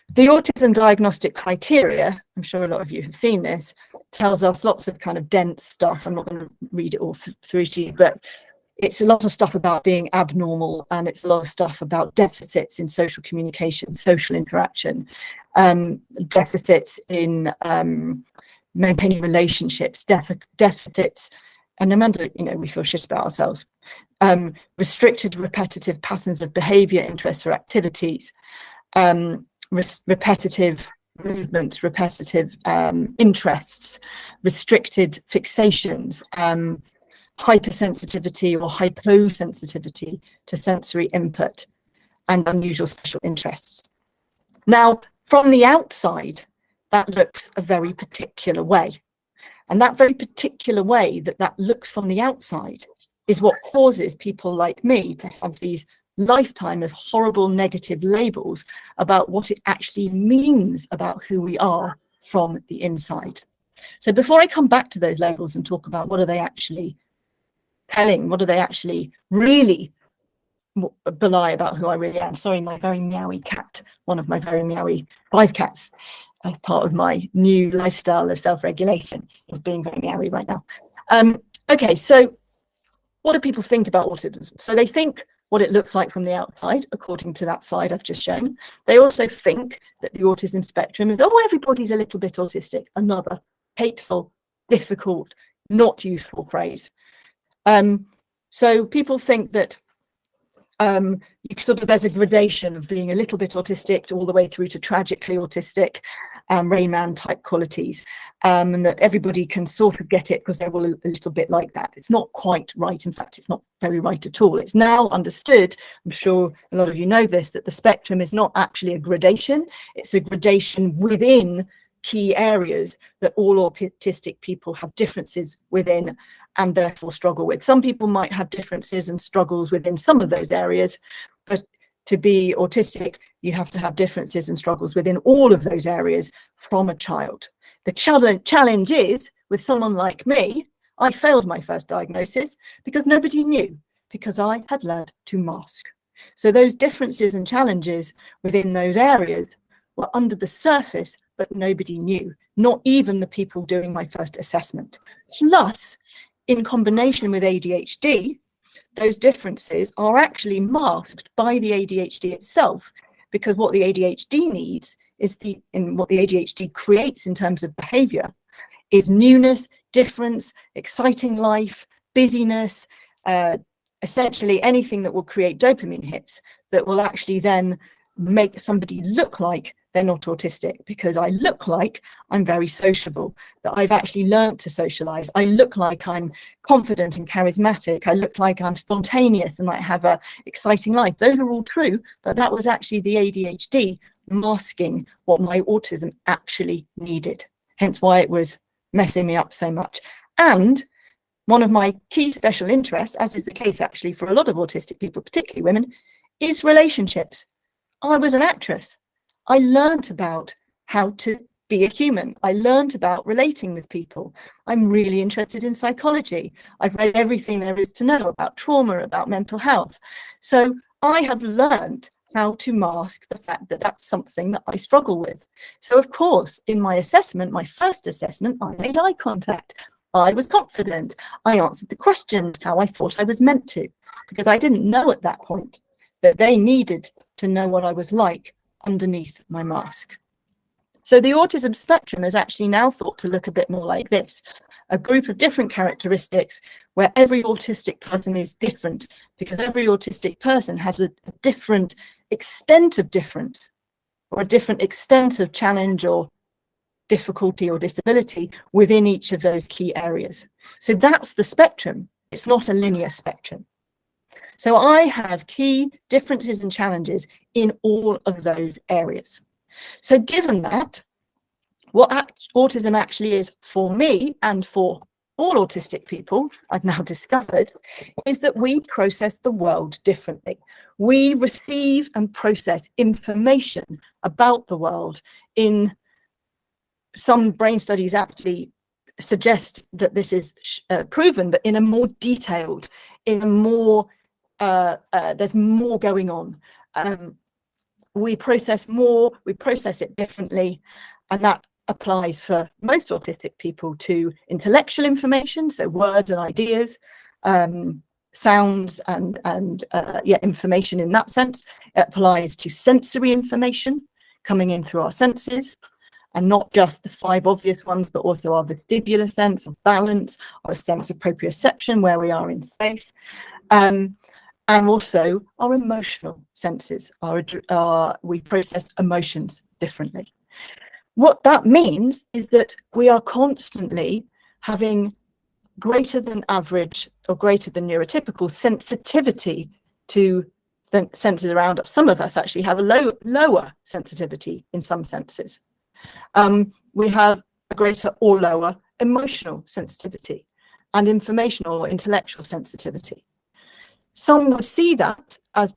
the autism diagnostic criteria, I'm sure a lot of you have seen this, tells us lots of kind of dense stuff. I'm not going to read it all through to you, but it's a lot of stuff about being abnormal, and it's a lot of stuff about deficits in social communication, social interaction, deficits in maintaining relationships, deficits, and no matter, we feel shit about ourselves. Restricted repetitive patterns of behavior, interests, or activities, repetitive movements, repetitive interests, restricted fixations, hypersensitivity or hyposensitivity to sensory input, and unusual special interests. Now, from the outside, that looks a very particular way. And that very particular way that looks from the outside is what causes people like me to have these lifetime of horrible negative labels about what it actually means about who we are from the inside. So before I come back to those labels and talk about what are they actually telling, what do they actually really belie about who I really am. Sorry, my very meowy cat, one of my very meowy 5 cats, as part of my new lifestyle of self-regulation, is being very meowy right now. Okay, so what do people think about autism? So they think what it looks like from the outside, according to that slide I've just shown. They also think that the autism spectrum is, oh, everybody's a little bit autistic. Another hateful, difficult, not useful phrase. So people think that there's a gradation of being a little bit autistic all the way through to tragically autistic, Rain Man type qualities, and that everybody can sort of get it because they're all a little bit like that. It's not quite right. In fact, it's not very right at all. It's now understood, I'm sure a lot of you know this, that the spectrum is not actually a gradation. It's a gradation within key areas that all autistic people have differences within and therefore struggle with. Some people might have differences and struggles within some of those areas, but to be autistic, you have to have differences and struggles within all of those areas from a child. The challenge is, with someone like me, I failed my first diagnosis because nobody knew, because I had learned to mask. So those differences and challenges within those areas were under the surface, but nobody knew, not even the people doing my first assessment. Plus, in combination with ADHD, those differences are actually masked by the ADHD itself, because what the ADHD needs is what the ADHD creates in terms of behavior is newness, difference, exciting life, busyness, essentially anything that will create dopamine hits that will actually then make somebody look like they're not autistic, because I look like I'm very sociable, that I've actually learned to socialize. I look like I'm confident and charismatic. I look like I'm spontaneous and I have an exciting life. Those are all true, but that was actually the ADHD masking what my autism actually needed. Hence why it was messing me up so much. And one of my key special interests, as is the case actually for a lot of autistic people, particularly women, is relationships. I was an actress. I learned about how to be a human. I learned about relating with people. I'm really interested in psychology. I've read everything there is to know about trauma, about mental health. So I have learned how to mask the fact that that's something that I struggle with. So of course, in my assessment, my first assessment, I made eye contact. I was confident. I answered the questions how I thought I was meant to, because I didn't know at that point that they needed to know what I was like underneath my mask. So the autism spectrum is actually now thought to look a bit more like this, a group of different characteristics where every autistic person is different, because every autistic person has a different extent of difference, or a different extent of challenge or difficulty or disability within each of those key areas. So that's the spectrum. It's not a linear spectrum. So I have key differences and challenges in all of those areas. So given that, what autism actually is for me and for all autistic people, I've now discovered, is that we process the world differently. We receive and process information about the world in some brain studies actually suggest that this is proven, but in a more detailed, in a more there's more going on. We process more, we process it differently, and that applies for most autistic people to intellectual information, so words and ideas, sounds and information in that sense. It applies to sensory information coming in through our senses. and not just the 5 obvious ones, but also our vestibular sense of balance, our sense of proprioception, where we are in space, and also our emotional senses. We process emotions differently. What that means is that we are constantly having greater than average or greater than neurotypical sensitivity to senses around us. Some of us actually have a lower sensitivity in some senses. We have a greater or lower emotional sensitivity and informational or intellectual sensitivity. Some would see that as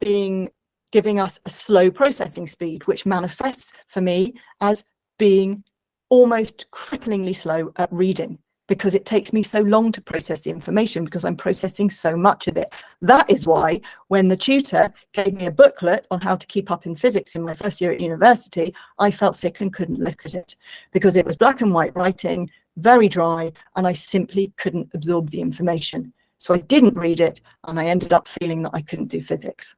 giving us a slow processing speed, which manifests for me as being almost cripplingly slow at reading, because it takes me so long to process the information because I'm processing so much of it. That is why when the tutor gave me a booklet on how to keep up in physics in my first year at university, I felt sick and couldn't look at it because it was black and white writing, very dry, and I simply couldn't absorb the information. So I didn't read it, and I ended up feeling that I couldn't do physics.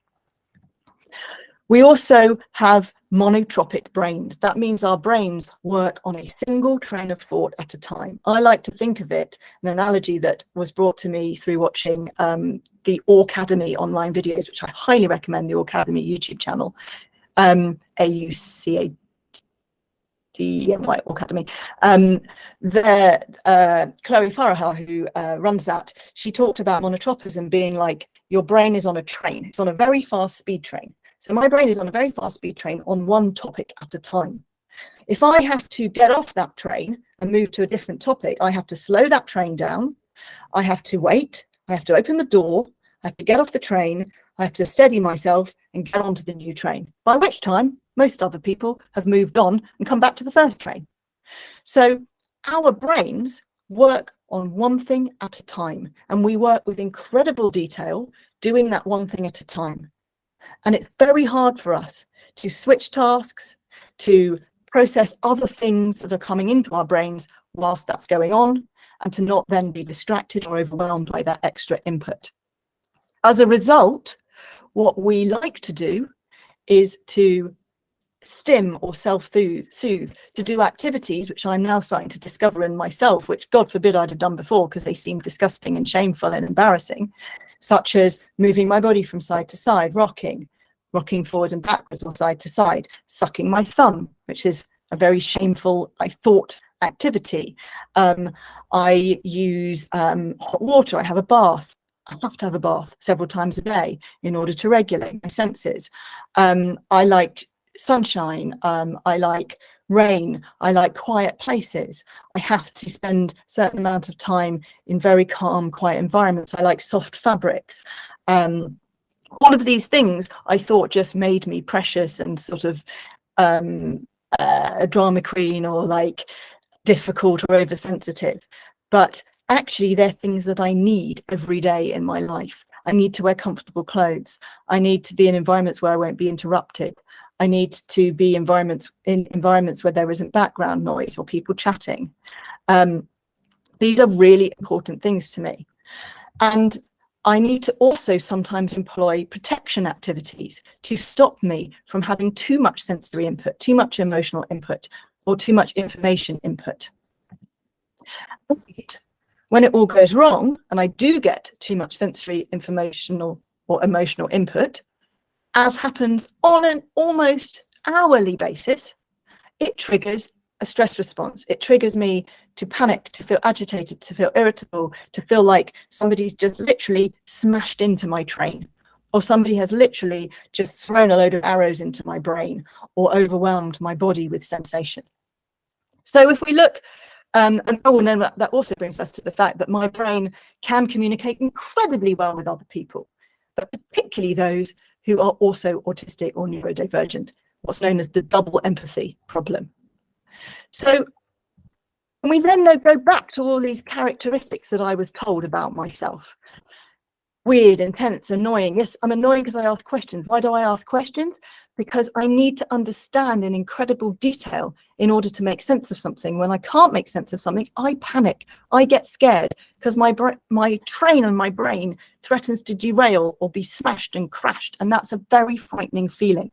We also have monotropic brains. That means our brains work on a single train of thought at a time. I like to think of it, an analogy that was brought to me through watching the Academy online videos, which I highly recommend, the Academy YouTube channel, AUCADMY Academy. Chloe Farahar, who runs that, she talked about monotropism being like your brain is on a train. It's on a very fast speed train. So my brain is on a very fast speed train on one topic at a time. If I have to get off that train and move to a different topic, I have to slow that train down. I have to wait. I have to open the door. I have to get off the train. I have to steady myself and get onto the new train, by which time most other people have moved on and come back to the first train. So our brains work on one thing at a time, and we work with incredible detail doing that one thing at a time. And it's very hard for us to switch tasks, to process other things that are coming into our brains whilst that's going on, and to not then be distracted or overwhelmed by that extra input. As a result, what we like to do is to stim or self-soothe, to do activities which I'm now starting to discover in myself, which God forbid I'd have done before because they seem disgusting and shameful and embarrassing, such as moving my body from side to side, rocking forward and backwards or side to side, sucking my thumb, which is a very shameful, I thought, activity. I use hot water. I have a bath. I have to have a bath several times a day in order to regulate my senses. I like sunshine. I like rain. I like quiet places. I have to spend a certain amount of time in very calm, quiet environments. I like soft fabrics. All of these things I thought just made me precious and sort of a drama queen or like difficult or oversensitive. But actually, they're things that I need every day in my life. I need to wear comfortable clothes. I need to be in environments where I won't be interrupted. I need to be in environments where there isn't background noise or people chatting. These are really important things to me. And I need to also sometimes employ protection activities to stop me from having too much sensory input, too much emotional input, or too much information input. When it all goes wrong, and I do get too much sensory, informational, or emotional input, as happens on an almost hourly basis, it triggers a stress response. It triggers me to panic, to feel agitated, to feel irritable, to feel like somebody's just literally smashed into my train, or somebody has literally just thrown a load of arrows into my brain or overwhelmed my body with sensation. So if we look, and then that also brings us to the fact that my brain can communicate incredibly well with other people, but particularly those who are also autistic or neurodivergent, what's known as the double empathy problem. So we then go back to all these characteristics that I was told about myself. Weird, intense, annoying. Yes, I'm annoying because I ask questions. Why do I ask questions? Because I need to understand in incredible detail in order to make sense of something. When I can't make sense of something, I panic. I get scared because my train and my brain threatens to derail or be smashed and crashed. And that's a very frightening feeling.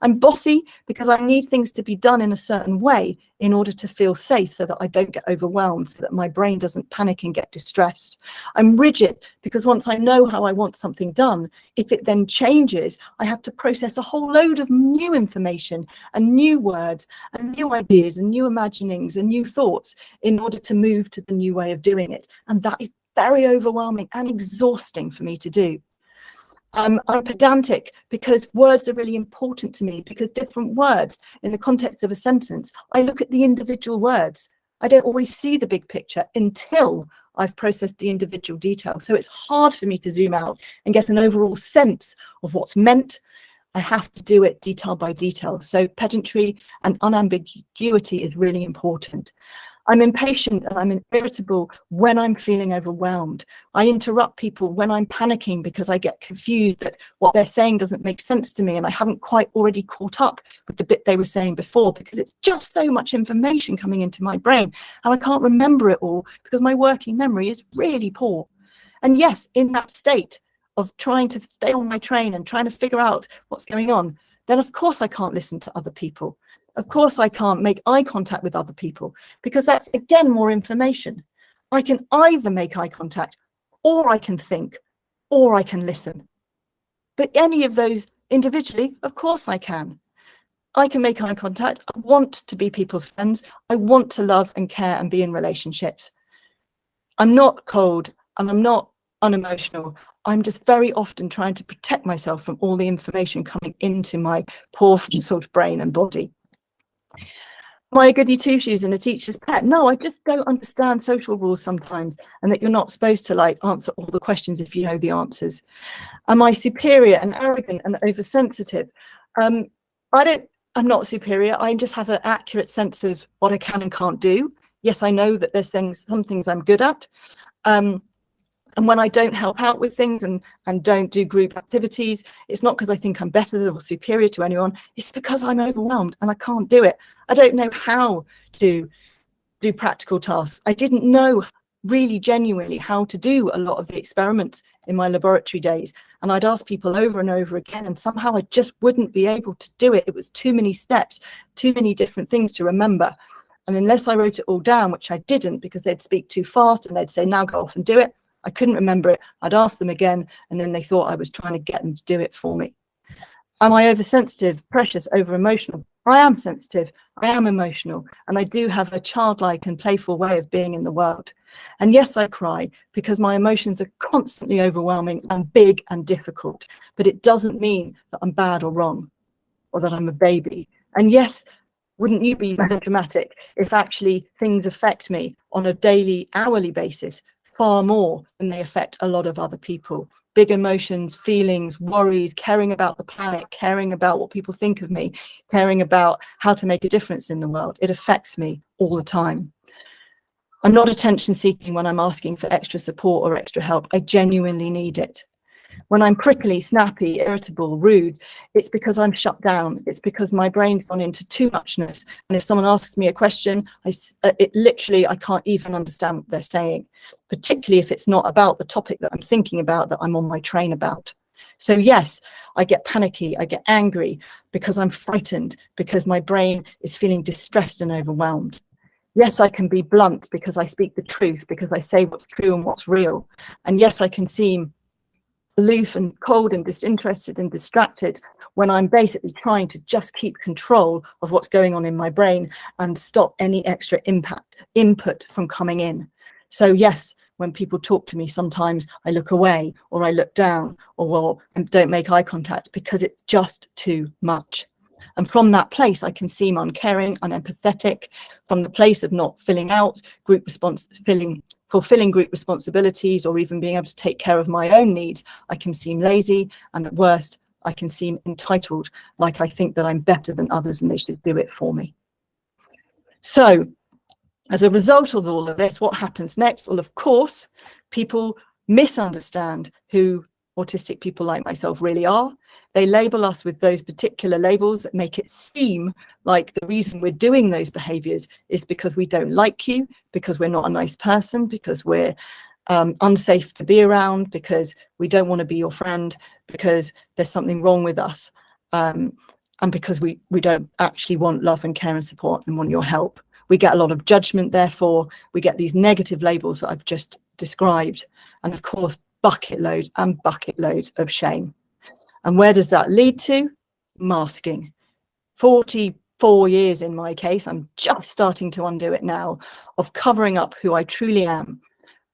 I'm bossy because I need things to be done in a certain way in order to feel safe, so that I don't get overwhelmed, so that my brain doesn't panic and get distressed. I'm rigid because once I know how I want something done, if it then changes, I have to process a whole load of new information and new words and new ideas and new imaginings and new thoughts in order to move to the new way of doing it. And that is very overwhelming and exhausting for me to do. I'm pedantic because words are really important to me, because different words in the context of a sentence, I look at the individual words. I don't always see the big picture until I've processed the individual details. So it's hard for me to zoom out and get an overall sense of what's meant. I have to do it detail by detail. So pedantry and unambiguity is really important. I'm impatient and I'm irritable when I'm feeling overwhelmed. I interrupt people when I'm panicking because I get confused that what they're saying doesn't make sense to me, and I haven't quite already caught up with the bit they were saying before, because it's just so much information coming into my brain and I can't remember it all because my working memory is really poor. And yes, in that state of trying to stay on my train and trying to figure out what's going on, then of course I can't listen to other people. Of course, I can't make eye contact with other people, because that's, again, more information. I can either make eye contact, or I can think, or I can listen. But any of those individually, of course I can. I can make eye contact. I want to be people's friends. I want to love and care and be in relationships. I'm not cold and I'm not unemotional. I'm just very often trying to protect myself from all the information coming into my poor sort of brain and body. Am I a goody two-shoes and a teacher's pet? No, I just don't understand social rules sometimes, and that you're not supposed to like answer all the questions if you know the answers. Am I superior and arrogant and oversensitive? I'm not superior. I just have an accurate sense of what I can and can't do. Yes, I know that there's some things I'm good at. And when I don't help out with things and don't do group activities, it's not because I think I'm better or superior to anyone. It's because I'm overwhelmed and I can't do it. I don't know how to do practical tasks. I didn't know really genuinely how to do a lot of the experiments in my laboratory days. And I'd ask people over and over again, and somehow I just wouldn't be able to do it. It was too many steps, too many different things to remember. And unless I wrote it all down, which I didn't, because they'd speak too fast and they'd say, now go off and do it, I couldn't remember it. I'd ask them again, and then they thought I was trying to get them to do it for me. Am I oversensitive, precious, over-emotional? I am sensitive, I am emotional, and I do have a childlike and playful way of being in the world. And yes, I cry because my emotions are constantly overwhelming and big and difficult, but it doesn't mean that I'm bad or wrong, or that I'm a baby. And yes, wouldn't you be melodramatic if actually things affect me on a daily, hourly basis far more than they affect a lot of other people? Big emotions, feelings, worries, caring about the planet, caring about what people think of me, caring about how to make a difference in the world. It affects me all the time. I'm not attention seeking when I'm asking for extra support or extra help. I genuinely need it. When I'm prickly, snappy, irritable, rude, it's because I'm shut down. It's because my brain's gone into too muchness. And if someone asks me a question, I can't even understand what they're saying, particularly if it's not about the topic that I'm thinking about, that I'm on my train about. So yes, I get panicky, I get angry because I'm frightened, because my brain is feeling distressed and overwhelmed. Yes, I can be blunt because I speak the truth, because I say what's true and what's real. And yes, I can seem aloof and cold and disinterested and distracted when I'm basically trying to just keep control of what's going on in my brain and stop any extra input from coming in. So yes, when people talk to me, sometimes I look away or I look down or don't make eye contact because it's just too much. And from that place, I can seem uncaring, unempathetic. From the place of not filling out fulfilling group responsibilities, or even being able to take care of my own needs, I can seem lazy, and at worst, I can seem entitled, like I think that I'm better than others and they should do it for me. So, as a result of all of this, what happens next? Well, of course, people misunderstand who autistic people like myself really are. They label us with those particular labels that make it seem like the reason we're doing those behaviors is because we don't like you, because we're not a nice person, because we're unsafe to be around, because we don't want to be your friend, because there's something wrong with us. and because we don't actually want love and care and support and want your help. We get a lot of judgment, therefore we get these negative labels that I've just described, and of course bucket loads of shame. And where does that lead to? Masking. 44 years in my case, I'm just starting to undo it now, of covering up who I truly am,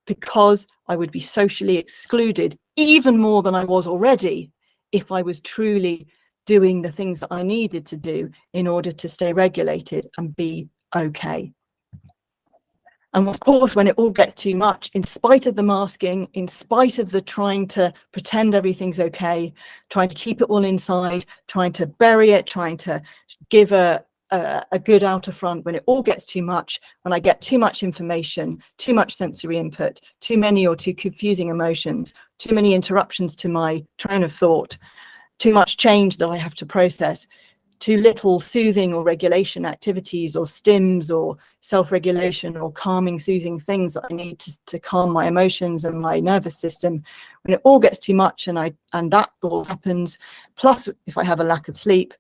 because I would be socially excluded even more than I was already if I was truly doing the things that I needed to do in order to stay regulated and be okay. And of course, when it all gets too much, in spite of the masking, in spite of the trying to pretend everything's okay, trying to keep it all inside, trying to bury it, trying to give a good outer front, when it all gets too much, when I get too much information, too much sensory input, too many or too confusing emotions, too many interruptions to my train of thought, too much change that I have to process, too little soothing or regulation activities or stims or self-regulation or calming, soothing things that I need to calm my emotions and my nervous system. When it all gets too much and that all happens, plus if I have a lack of sleep,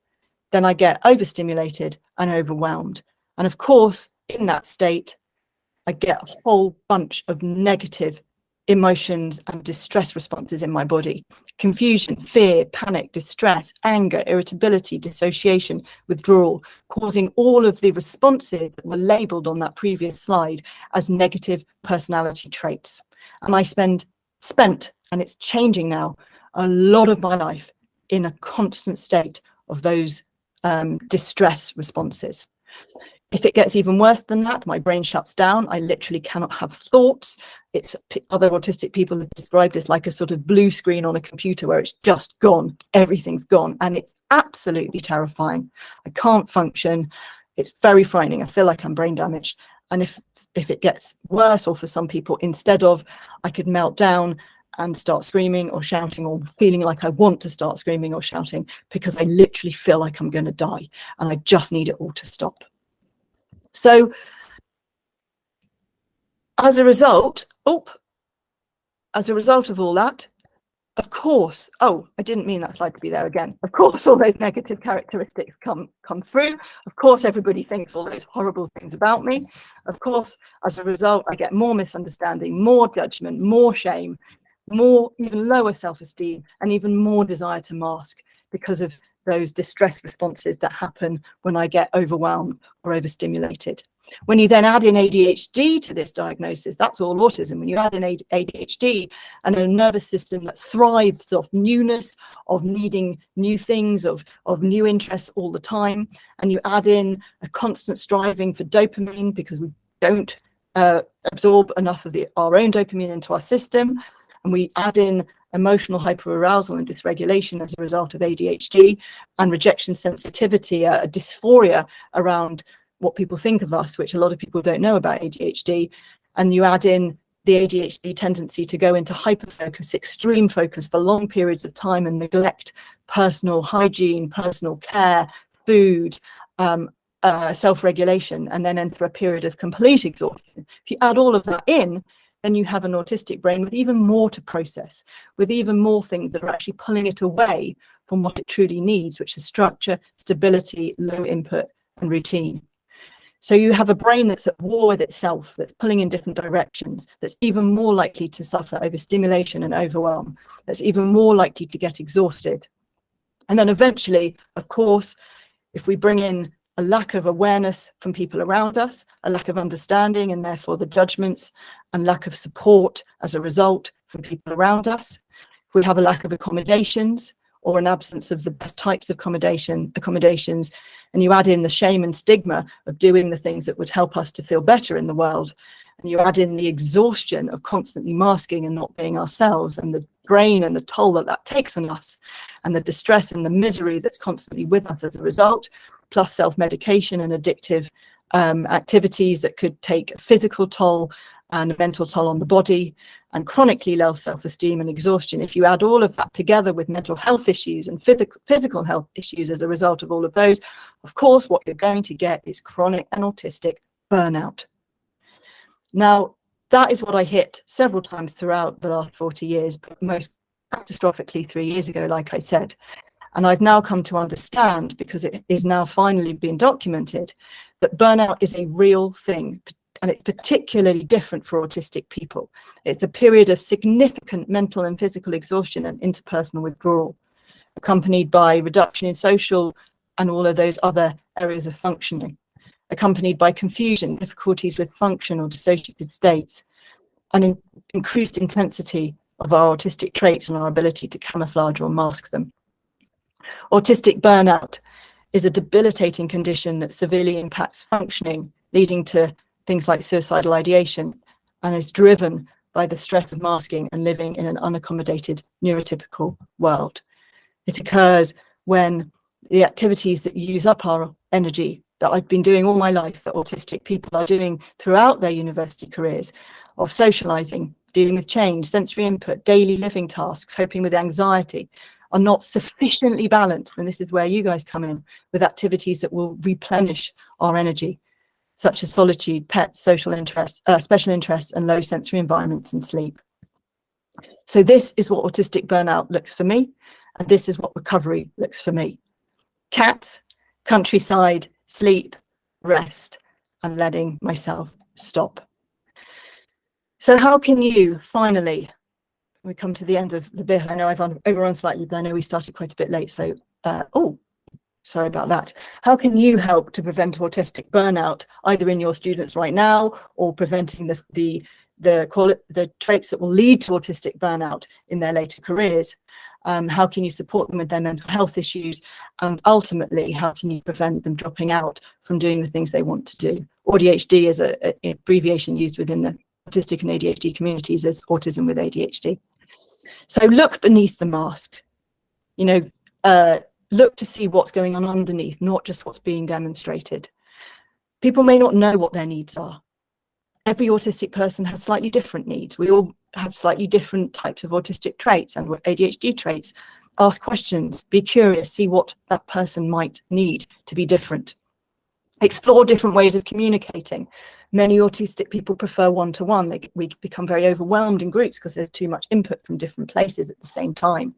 then I get overstimulated and overwhelmed. And of course, in that state, I get a whole bunch of negative emotions and distress responses in my body: confusion, fear, panic, distress, anger, irritability, dissociation, withdrawal, causing all of the responses that were labeled on that previous slide as negative personality traits. And I spent, and it's changing now, a lot of my life in a constant state of those distress responses. If it gets even worse than that, my brain shuts down. I literally cannot have thoughts. It's other autistic people have described this like a sort of blue screen on a computer where it's just gone. Everything's gone. And it's absolutely terrifying. I can't function. It's very frightening. I feel like I'm brain damaged. And if it gets worse, or for some people, instead of, I could melt down and start screaming or shouting, or feeling like I want to start screaming or shouting because I literally feel like I'm going to die and I just need it all to stop. So as a result of all that, of course, I didn't mean that slide to be there again. Of course, all those negative characteristics come through. Of course, everybody thinks all those horrible things about me. Of course, as a result, I get more misunderstanding, more judgment, more shame, more even lower self-esteem, and even more desire to mask because of those distress responses that happen when I get overwhelmed or overstimulated. When you then add in ADHD to this diagnosis, that's all autism. When you add in ADHD and a nervous system that thrives off newness, of needing new things, of new interests all the time, and you add in a constant striving for dopamine because we don't absorb enough of our own dopamine into our system, and we add in emotional hyperarousal and dysregulation as a result of ADHD, and rejection sensitivity, a dysphoria around what people think of us, which a lot of people don't know about ADHD, and you add in the ADHD tendency to go into hyperfocus, extreme focus for long periods of time, and neglect personal hygiene, personal care, food, self-regulation, and then enter a period of complete exhaustion. If you add all of that in, then you have an autistic brain with even more to process, with even more things that are actually pulling it away from what it truly needs, which is structure, stability, low input, and routine. So you have a brain that's at war with itself, that's pulling in different directions, that's even more likely to suffer overstimulation and overwhelm, that's even more likely to get exhausted. And then eventually, of course, if we bring in a lack of awareness from people around us, a lack of understanding, and therefore the judgments, and lack of support as a result from people around us, if we have a lack of accommodations or an absence of the best types of accommodations, and you add in the shame and stigma of doing the things that would help us to feel better in the world, and you add in the exhaustion of constantly masking and not being ourselves, and the drain and the toll that takes on us, and the distress and the misery that's constantly with us as a result, plus self-medication and addictive activities that could take a physical toll and a mental toll on the body, and chronically low self-esteem and exhaustion. If you add all of that together with mental health issues and physical health issues as a result of all of those, of course, what you're going to get is chronic and autistic burnout. Now, that is what I hit several times throughout the last 40 years, but most catastrophically 3 years ago, like I said. And I've now come to understand, because it is now finally being documented, that burnout is a real thing, and it's particularly different for autistic people. It's a period of significant mental and physical exhaustion and interpersonal withdrawal, accompanied by reduction in social and all of those other areas of functioning, accompanied by confusion, difficulties with function or dissociative states, and increased intensity of our autistic traits and our ability to camouflage or mask them. Autistic burnout is a debilitating condition that severely impacts functioning, leading to things like suicidal ideation, and is driven by the stress of masking and living in an unaccommodated neurotypical world. It occurs when the activities that use up our energy, that I've been doing all my life, that autistic people are doing throughout their university careers, of socializing, dealing with change, sensory input, daily living tasks, coping with anxiety, are not sufficiently balanced, and this is where you guys come in, with activities that will replenish our energy, such as solitude, pets, social interests, special interests, and low sensory environments and sleep. So this is what autistic burnout looks for me, and this is what recovery looks for me. Cats, countryside, sleep, rest, and letting myself stop. So how can you finally, we come to the end of the bit, I know I've overrun slightly, but I know we started quite a bit late, so sorry about that. How can you help to prevent autistic burnout, either in your students right now, or preventing the traits that will lead to autistic burnout in their later careers? How can you support them with their mental health issues? And ultimately, how can you prevent them dropping out from doing the things they want to do? ADHD is an abbreviation used within the autistic and ADHD communities as autism with ADHD. So look beneath the mask, look to see what's going on underneath, not just what's being demonstrated. People may not know what their needs are. Every autistic person has slightly different needs. We all have slightly different types of autistic traits and ADHD traits. Ask questions, be curious, see what that person might need to be different. Explore different ways of communicating. Many autistic people prefer one-to-one. We become very overwhelmed in groups because there's too much input from different places at the same time.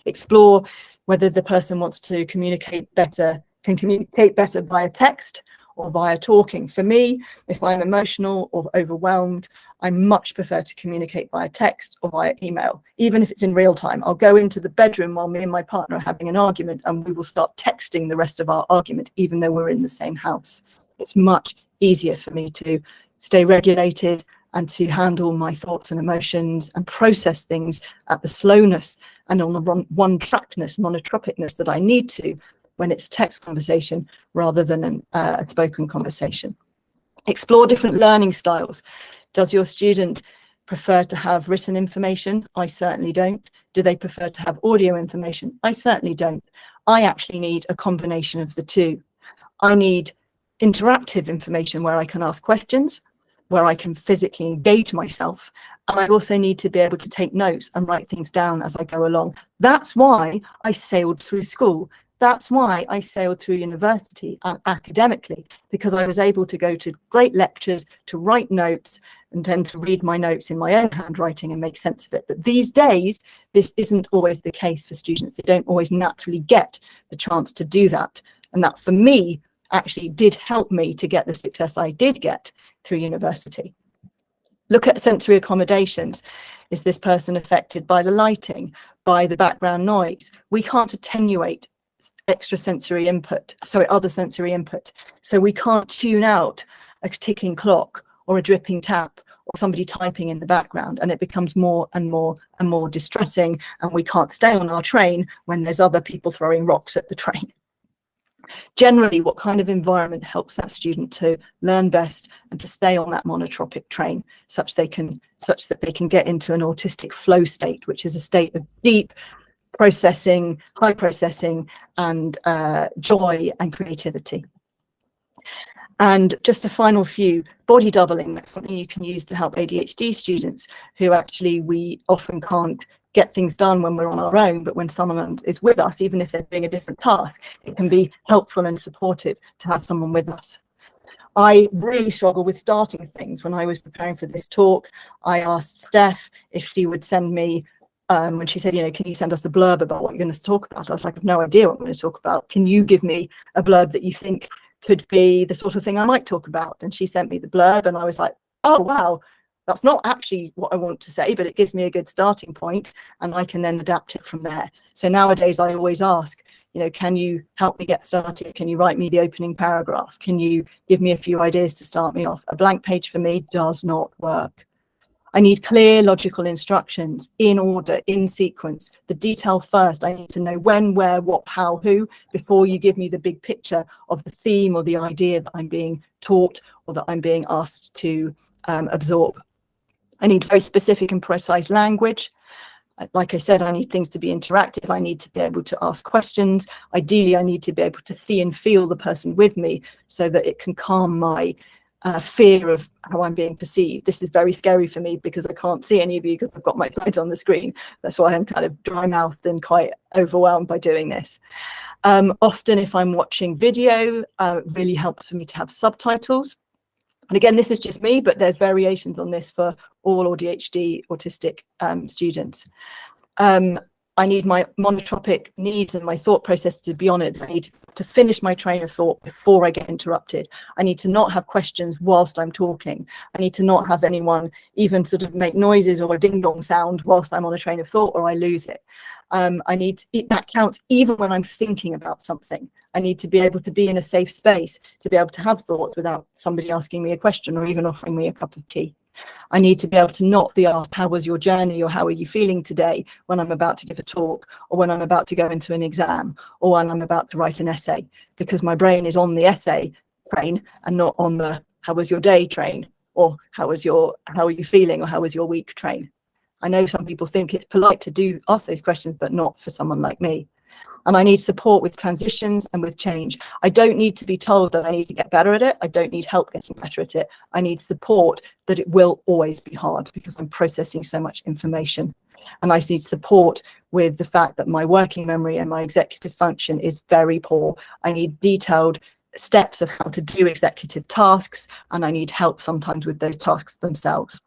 Explore whether the person wants to communicate better, can communicate better via text or via talking. For me, if I'm emotional or overwhelmed, I much prefer to communicate via text or via email, even if it's in real time. I'll go into the bedroom while me and my partner are having an argument, and we will start texting the rest of our argument, even though we're in the same house. It's much easier for me to stay regulated and to handle my thoughts and emotions and process things at the slowness and on the one-trackness, monotropicness that I need to when it's text conversation rather than a spoken conversation. Explore different learning styles. Does your student prefer to have written information? I certainly don't. Do they prefer to have audio information? I certainly don't. I actually need a combination of the two. I need interactive information where I can ask questions, where I can physically engage myself, and I also need to be able to take notes and write things down as I go along. That's why I sailed through school. That's why I sailed through university and academically, because I was able to go to great lectures, to write notes, and then to read my notes in my own handwriting and make sense of it. But these days, this isn't always the case for students. They don't always naturally get the chance to do that. And that, for me, actually did help me to get the success I did get through university. Look at sensory accommodations. Is this person affected by the lighting, by the background noise? We can't attenuate other sensory input. So we can't tune out a ticking clock or a dripping tap or somebody typing in the background, and it becomes more and more and more distressing, and we can't stay on our train when there's other people throwing rocks at the train. Generally, what kind of environment helps that student to learn best and to stay on that monotropic train such that they can get into an autistic flow state, which is a state of deep processing, high processing, and joy and creativity. And just a final few, body doubling. That's something you can use to help ADHD students who actually we often can't get things done when we're on our own, but when someone is with us, even if they're doing a different task, it can be helpful and supportive to have someone with us. I really struggle with starting things. When I was preparing for this talk, I asked Steph if she would send me when she said, can you send us a blurb about what you're going to talk about? I was like, I've no idea what I'm going to talk about. Can you give me a blurb that you think could be the sort of thing I might talk about? And she sent me the blurb, and I was like, oh, wow, that's not actually what I want to say, but it gives me a good starting point, and I can then adapt it from there. So nowadays I always ask, can you help me get started? Can you write me the opening paragraph? Can you give me a few ideas to start me off? A blank page for me does not work. I need clear, logical instructions in order, in sequence. The detail first. I need to know when, where, what, how, who, before you give me the big picture of the theme or the idea that I'm being taught or that I'm being asked to absorb. I need very specific and precise language. Like I said, I need things to be interactive. I need to be able to ask questions. Ideally, I need to be able to see and feel the person with me so that it can calm my fear of how I'm being perceived. This is very scary for me because I can't see any of you because I've got my slides on the screen. That's why I'm kind of dry-mouthed and quite overwhelmed by doing this. Often if I'm watching video, it really helps for me to have subtitles. And again, this is just me, but there's variations on this for all ADHD autistic students. I need my monotropic needs and my thought process to be on it. I need to finish my train of thought before I get interrupted. I need to not have questions whilst I'm talking. I need to not have anyone even sort of make noises or a ding dong sound whilst I'm on a train of thought, or I lose it. That counts even when I'm thinking about something. I need to be able to be in a safe space to be able to have thoughts without somebody asking me a question or even offering me a cup of tea. I need to be able to not be asked, how was your journey, or how are you feeling today, when I'm about to give a talk, or when I'm about to go into an exam, or when I'm about to write an essay, because my brain is on the essay train and not on the how was your day train, or how are you feeling, or how was your week train. I know some people think it's polite to ask those questions, but not for someone like me. And I need support with transitions and with change. I don't need to be told that I need to get better at it. I don't need help getting better at it. I need support that it will always be hard because I'm processing so much information. And I need support with the fact that my working memory and my executive function is very poor. I need detailed steps of how to do executive tasks, and I need help sometimes with those tasks themselves.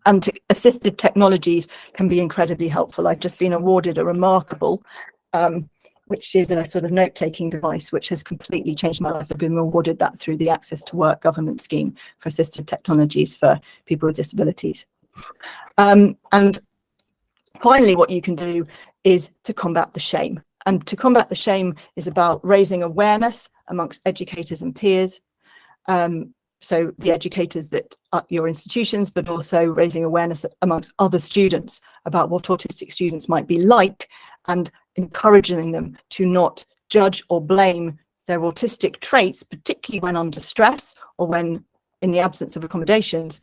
And assistive technologies can be incredibly helpful. I've just been awarded a remarkable which is a sort of note-taking device, which has completely changed my life. I've been awarded that through the Access to Work government scheme for assistive technologies for people with disabilities. And finally, what you can do is to combat the shame. And to combat the shame is about raising awareness amongst educators and peers. So the educators that are your institutions, but also raising awareness amongst other students about what autistic students might be like, and encouraging them to not judge or blame their autistic traits, particularly when under stress or when in the absence of accommodations,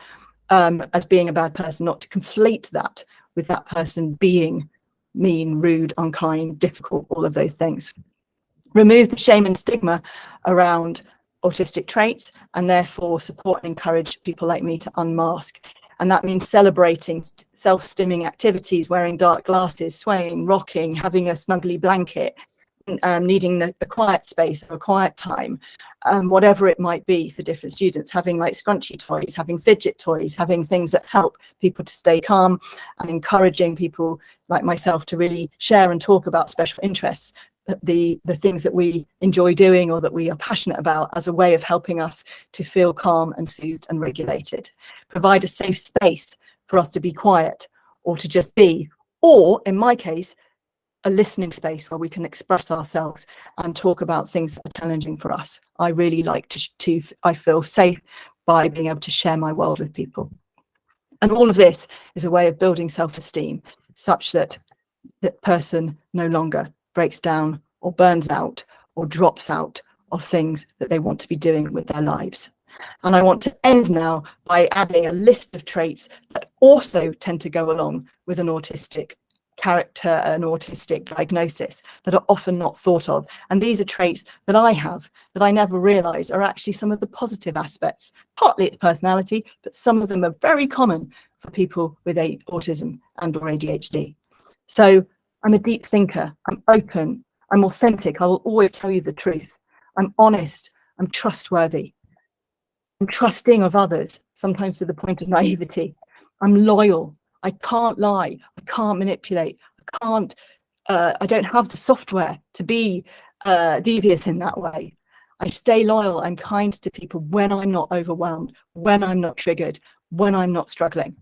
as being a bad person, not to conflate that with that person being mean, rude, unkind, difficult, all of those things. Remove the shame and stigma around autistic traits, and therefore support and encourage people like me to unmask. And that means celebrating self-stimming activities, wearing dark glasses, swaying, rocking, having a snuggly blanket, needing a quiet space or a quiet time, whatever it might be for different students, having like scrunchy toys, having fidget toys, having things that help people to stay calm, and encouraging people like myself to really share and talk about special interests, the things that we enjoy doing or that we are passionate about, as a way of helping us to feel calm and soothed and regulated. Provide a safe space for us to be quiet or to just be, or in my case, a listening space where we can express ourselves and talk about things that are challenging for us. I really like I feel safe by being able to share my world with people. And all of this is a way of building self-esteem such that that person no longer breaks down or burns out or drops out of things that they want to be doing with their lives. And I want to end now by adding a list of traits that also tend to go along with an autistic character, an autistic diagnosis, that are often not thought of. And these are traits that I have that I never realized are actually some of the positive aspects. Partly it's personality, but some of them are very common for people with autism and or ADHD. So I'm a deep thinker, I'm open, I'm authentic, I will always tell you the truth. I'm honest, I'm trustworthy, I'm trusting of others, sometimes to the point of naivety. I'm loyal, I can't lie, I can't manipulate, I don't have the software to be devious in that way. I stay loyal, I'm kind to people when I'm not overwhelmed, when I'm not triggered, when I'm not struggling.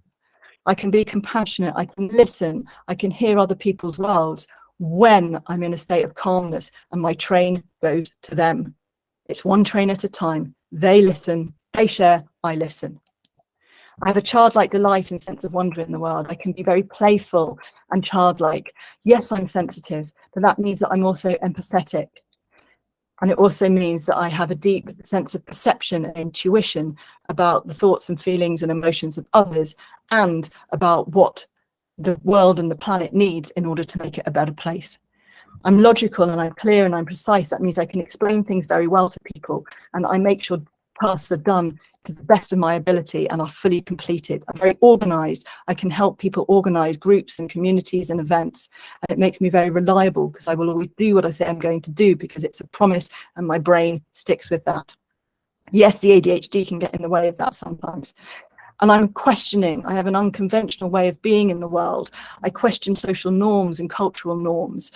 I can be compassionate, I can listen, I can hear other people's worlds when I'm in a state of calmness and my train goes to them. It's one train at a time. They listen, they share, I listen. I have a childlike delight and sense of wonder in the world. I can be very playful and childlike. Yes, I'm sensitive, but that means that I'm also empathetic. And it also means that I have a deep sense of perception and intuition about the thoughts and feelings and emotions of others, and about what the world and the planet needs in order to make it a better place. I'm logical and I'm clear and I'm precise. That means I can explain things very well to people, and I make sure tasks are done to the best of my ability and are fully completed. I'm very organized. I can help people organize groups and communities and events. And it makes me very reliable because I will always do what I say I'm going to do, because it's a promise and my brain sticks with that. Yes, the ADHD can get in the way of that sometimes. And I'm questioning. I have an unconventional way of being in the world. I question social norms and cultural norms.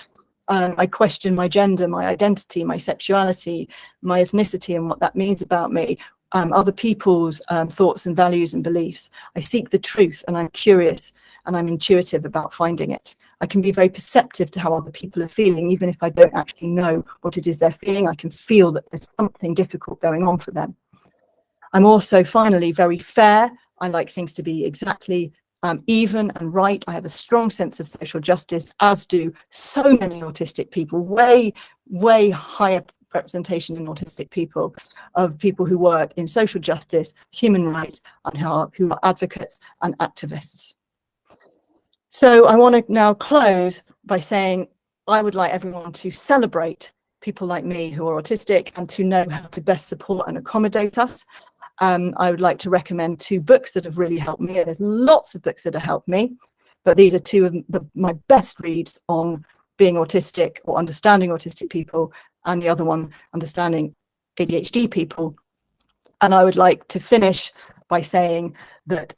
I question my gender, my identity, my sexuality, my ethnicity, and what that means about me, other people's thoughts and values and beliefs. I seek the truth, and I'm curious, and I'm intuitive about finding it. I can be very perceptive to how other people are feeling, even if I don't actually know what it is they're feeling. I can feel that there's something difficult going on for them. I'm also, finally, very fair. I like things to be exactly even and right. I have a strong sense of social justice, as do so many autistic people, way higher representation in autistic people, of people who work in social justice, human rights, and who are advocates and activists. So I want to now close by saying I would like everyone to celebrate people like me who are autistic and to know how to best support and accommodate us. I would like to recommend 2 books that have really helped me. There's lots of books that have helped me, but these are 2 of my best reads on being autistic or understanding autistic people, and the other one, understanding ADHD people. And I would like to finish by saying that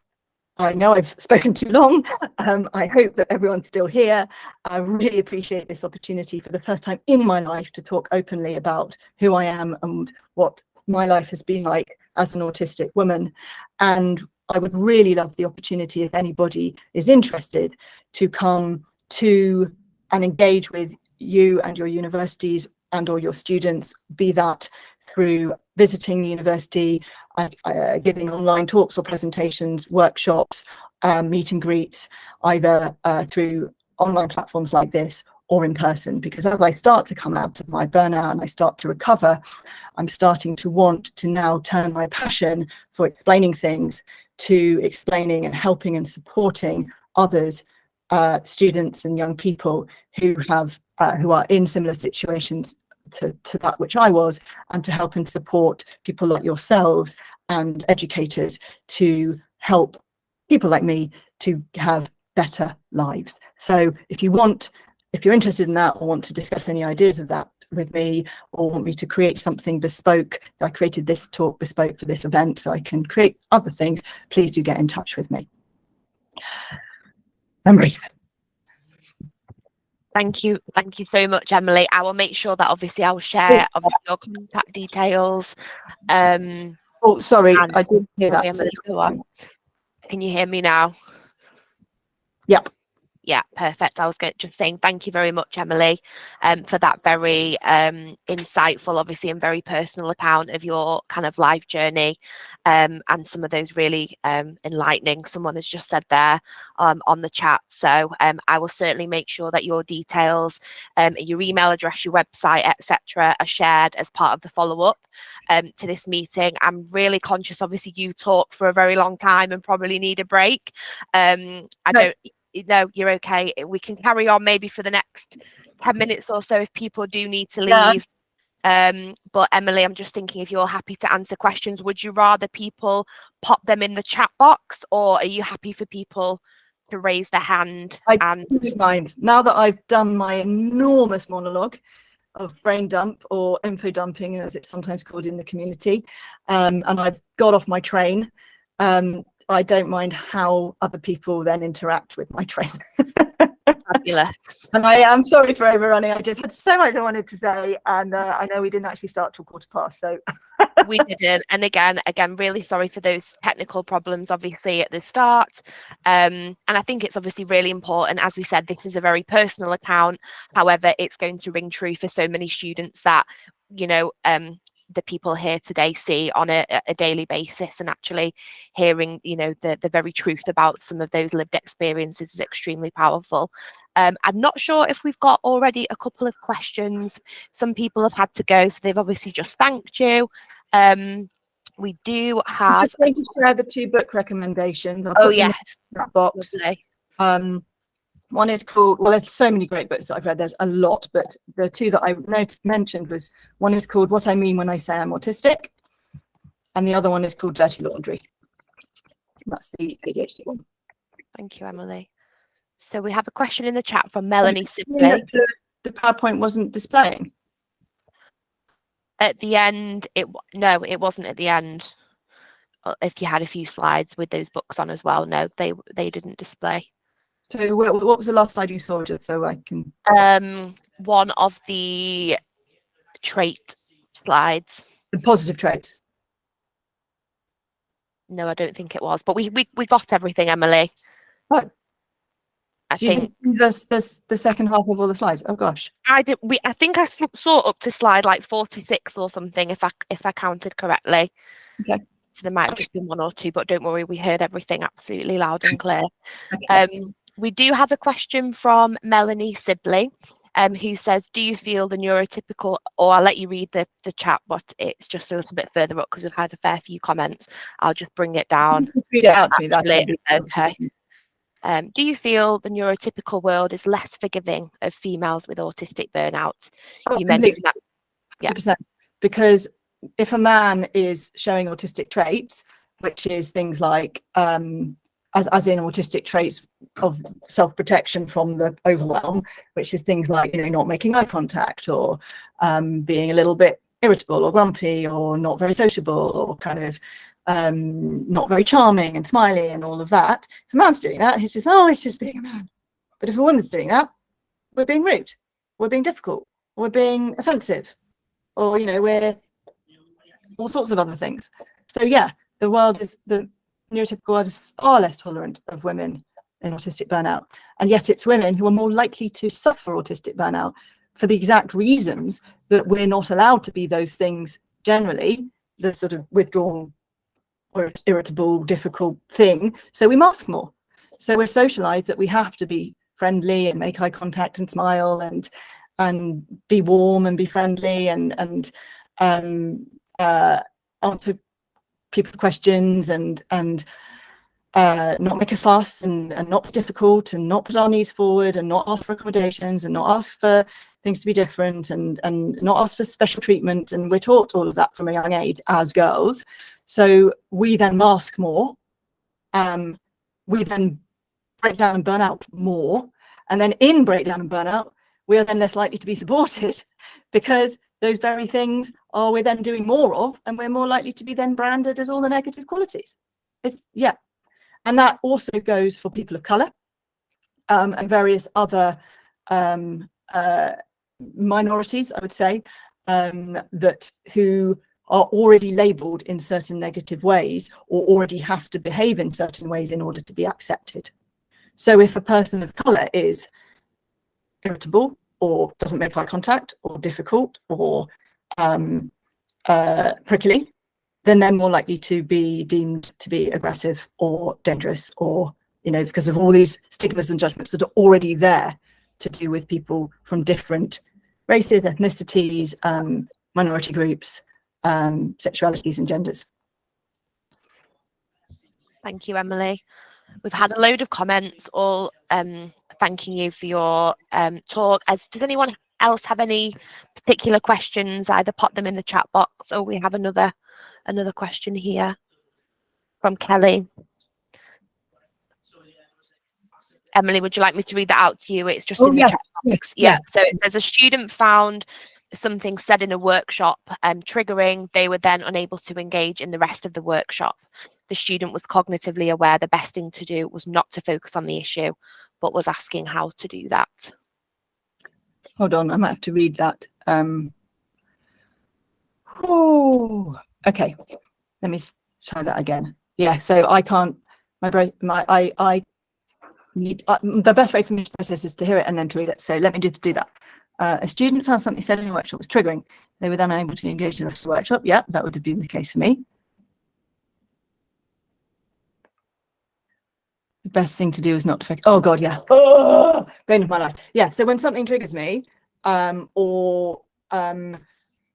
I know I've spoken too long. I hope that everyone's still here. I really appreciate this opportunity for the first time in my life to talk openly about who I am and what my life has been like as an autistic woman. And I would really love the opportunity, if anybody is interested, to come to and engage with you and your universities and or your students, be that through visiting the university, giving online talks or presentations, workshops, meet and greets, either through online platforms like this or in person. Because as I start to come out of my burnout and I start to recover, I'm starting to want to now turn my passion for explaining things to explaining and helping and supporting others, students and young people who are in similar situations to that which I was, and to help and support people like yourselves and educators to help people like me to have better lives. So if you're interested in that, or want to discuss any ideas of that with me, or want me to create something bespoke, I created this talk bespoke for this event so I can create other things, please do get in touch with me. Emily. Thank you so much, Emily. I will make sure that obviously I'll share obviously your contact details. Oh, sorry, I didn't hear that. Emily, go on. Can you hear me now? Yep. Yeah, perfect. I was just saying thank you very much, Emily, for that very insightful, obviously, and very personal account of your kind of life journey, and some of those really enlightening, someone has just said there on the chat. So I will certainly make sure that your details, your email address, your website, etc., are shared as part of the follow-up to this meeting. I'm really conscious, obviously, you talk for a very long time and probably need a break. No, you're okay. We can carry on maybe for the next 10 minutes or so if people do need to leave. But Emily, I'm just thinking, if you're happy to answer questions, would you rather people pop them in the chat box, or are you happy for people to raise their hand? I don't mind. Now that I've done my enormous monologue of brain dump, or info dumping as it's sometimes called in the community, and I've got off my train, I don't mind how other people then interact with my train. Fabulous. And I am sorry for overrunning. I just had so much I wanted to say, and I know we didn't actually start till 1:15. So we didn't. And again, really sorry for those technical problems, obviously, at the start. And I think it's obviously really important. As we said, this is a very personal account. However, it's going to ring true for so many students that, you know, the people here today see on a daily basis, and actually hearing, you know, the very truth about some of those lived experiences is extremely powerful. I'm not sure if we've got already a couple of questions. Some people have had to go, so they've obviously just thanked you. We do have. I'm just going to share the 2 book recommendations. I'll Oh put them yes, in that box. lovely. One is called, well, there's so many great books that I've read, there's a lot, but the 2 that I mentioned was, one is called What I Mean When I Say I'm Autistic, and the other one is called Dirty Laundry. That's the ADHD one. Thank you, Emily. So we have a question in the chat from Melanie Sibley. The PowerPoint wasn't displaying. At the end, no, it wasn't at the end. If you had a few slides with those books on as well, no, they didn't display. So what was the last slide you saw, just so I can? One of the trait slides. The positive traits. No, I don't think it was, but we got everything, Emily. Oh. I So think the second half of all the slides. Oh gosh. I did. I think I saw up to slide like 46 or something, if I counted correctly. Okay. So there might have just been 1 or 2, but don't worry, we heard everything absolutely loud and clear. Okay. We do have a question from Melanie Sibley, who says, do you feel the neurotypical, or I'll let you read the chat, but it's just a little bit further up because we've had a fair few comments. I'll just bring it down. Read it out to me. That's okay. Do you feel the neurotypical world is less forgiving of females with autistic burnout? Oh, you mentioned that. Yeah. 100%. Because if a man is showing autistic traits, which is things like, as in autistic traits of self-protection from the overwhelm, which is things like, you know, not making eye contact, or being a little bit irritable or grumpy, or not very sociable, or kind of not very charming and smiley and all of that. If a man's doing that, he's just, oh, it's just being a man. But if a woman's doing that, we're being rude, we're being difficult, we're being offensive, or, you know, we're all sorts of other things. So yeah, the neurotypical world is far less tolerant of women in autistic burnout, and yet it's women who are more likely to suffer autistic burnout for the exact reasons that we're not allowed to be those things generally, the sort of withdrawn or irritable, difficult thing. So we mask more. So we're socialized that we have to be friendly and make eye contact and smile and be warm and be friendly and answer people's questions and not make a fuss and not be difficult and not put our needs forward and not ask for accommodations and not ask for things to be different and not ask for special treatment. And we're taught all of that from a young age as girls. So we then mask more. We then break down and burn out more. And then in breakdown and burnout, we are then less likely to be supported because those very things are we're then doing more of, and we're more likely to be then branded as all the negative qualities. Yeah. And that also goes for people of colour and various other minorities, I would say, that who are already labelled in certain negative ways or already have to behave in certain ways in order to be accepted. So if a person of colour is irritable or doesn't make eye contact or difficult or prickly, then they're more likely to be deemed to be aggressive or dangerous, or, you know, because of all these stigmas and judgments that are already there to do with people from different races, ethnicities, minority groups, sexualities and genders. Thank you, Emily. We've had a load of comments all thanking you for your talk. Does anyone else have any particular questions? Either pop them in the chat box, or we have another question here from Kelly. Emily, would you like me to read that out to you? It's just in the chat box. Yes. So it says a student found something said in a workshop triggering. They were then unable to engage in the rest of the workshop. the student was cognitively aware the best thing to do was not to focus on the issue, but was asking how to do that. Hold on, I might have to read that. Oh, okay. Let me try that again. Yeah, so I can't, I need, the best way for me to process is to hear it and then to read it. So let me just do that. A student found something said in the workshop was triggering. They were then unable to engage in the rest of the workshop. Yeah, that would have been the case for me. The best thing to do is not to focus. Oh God, yeah. Oh, bane of my life. Yeah. So when something triggers me,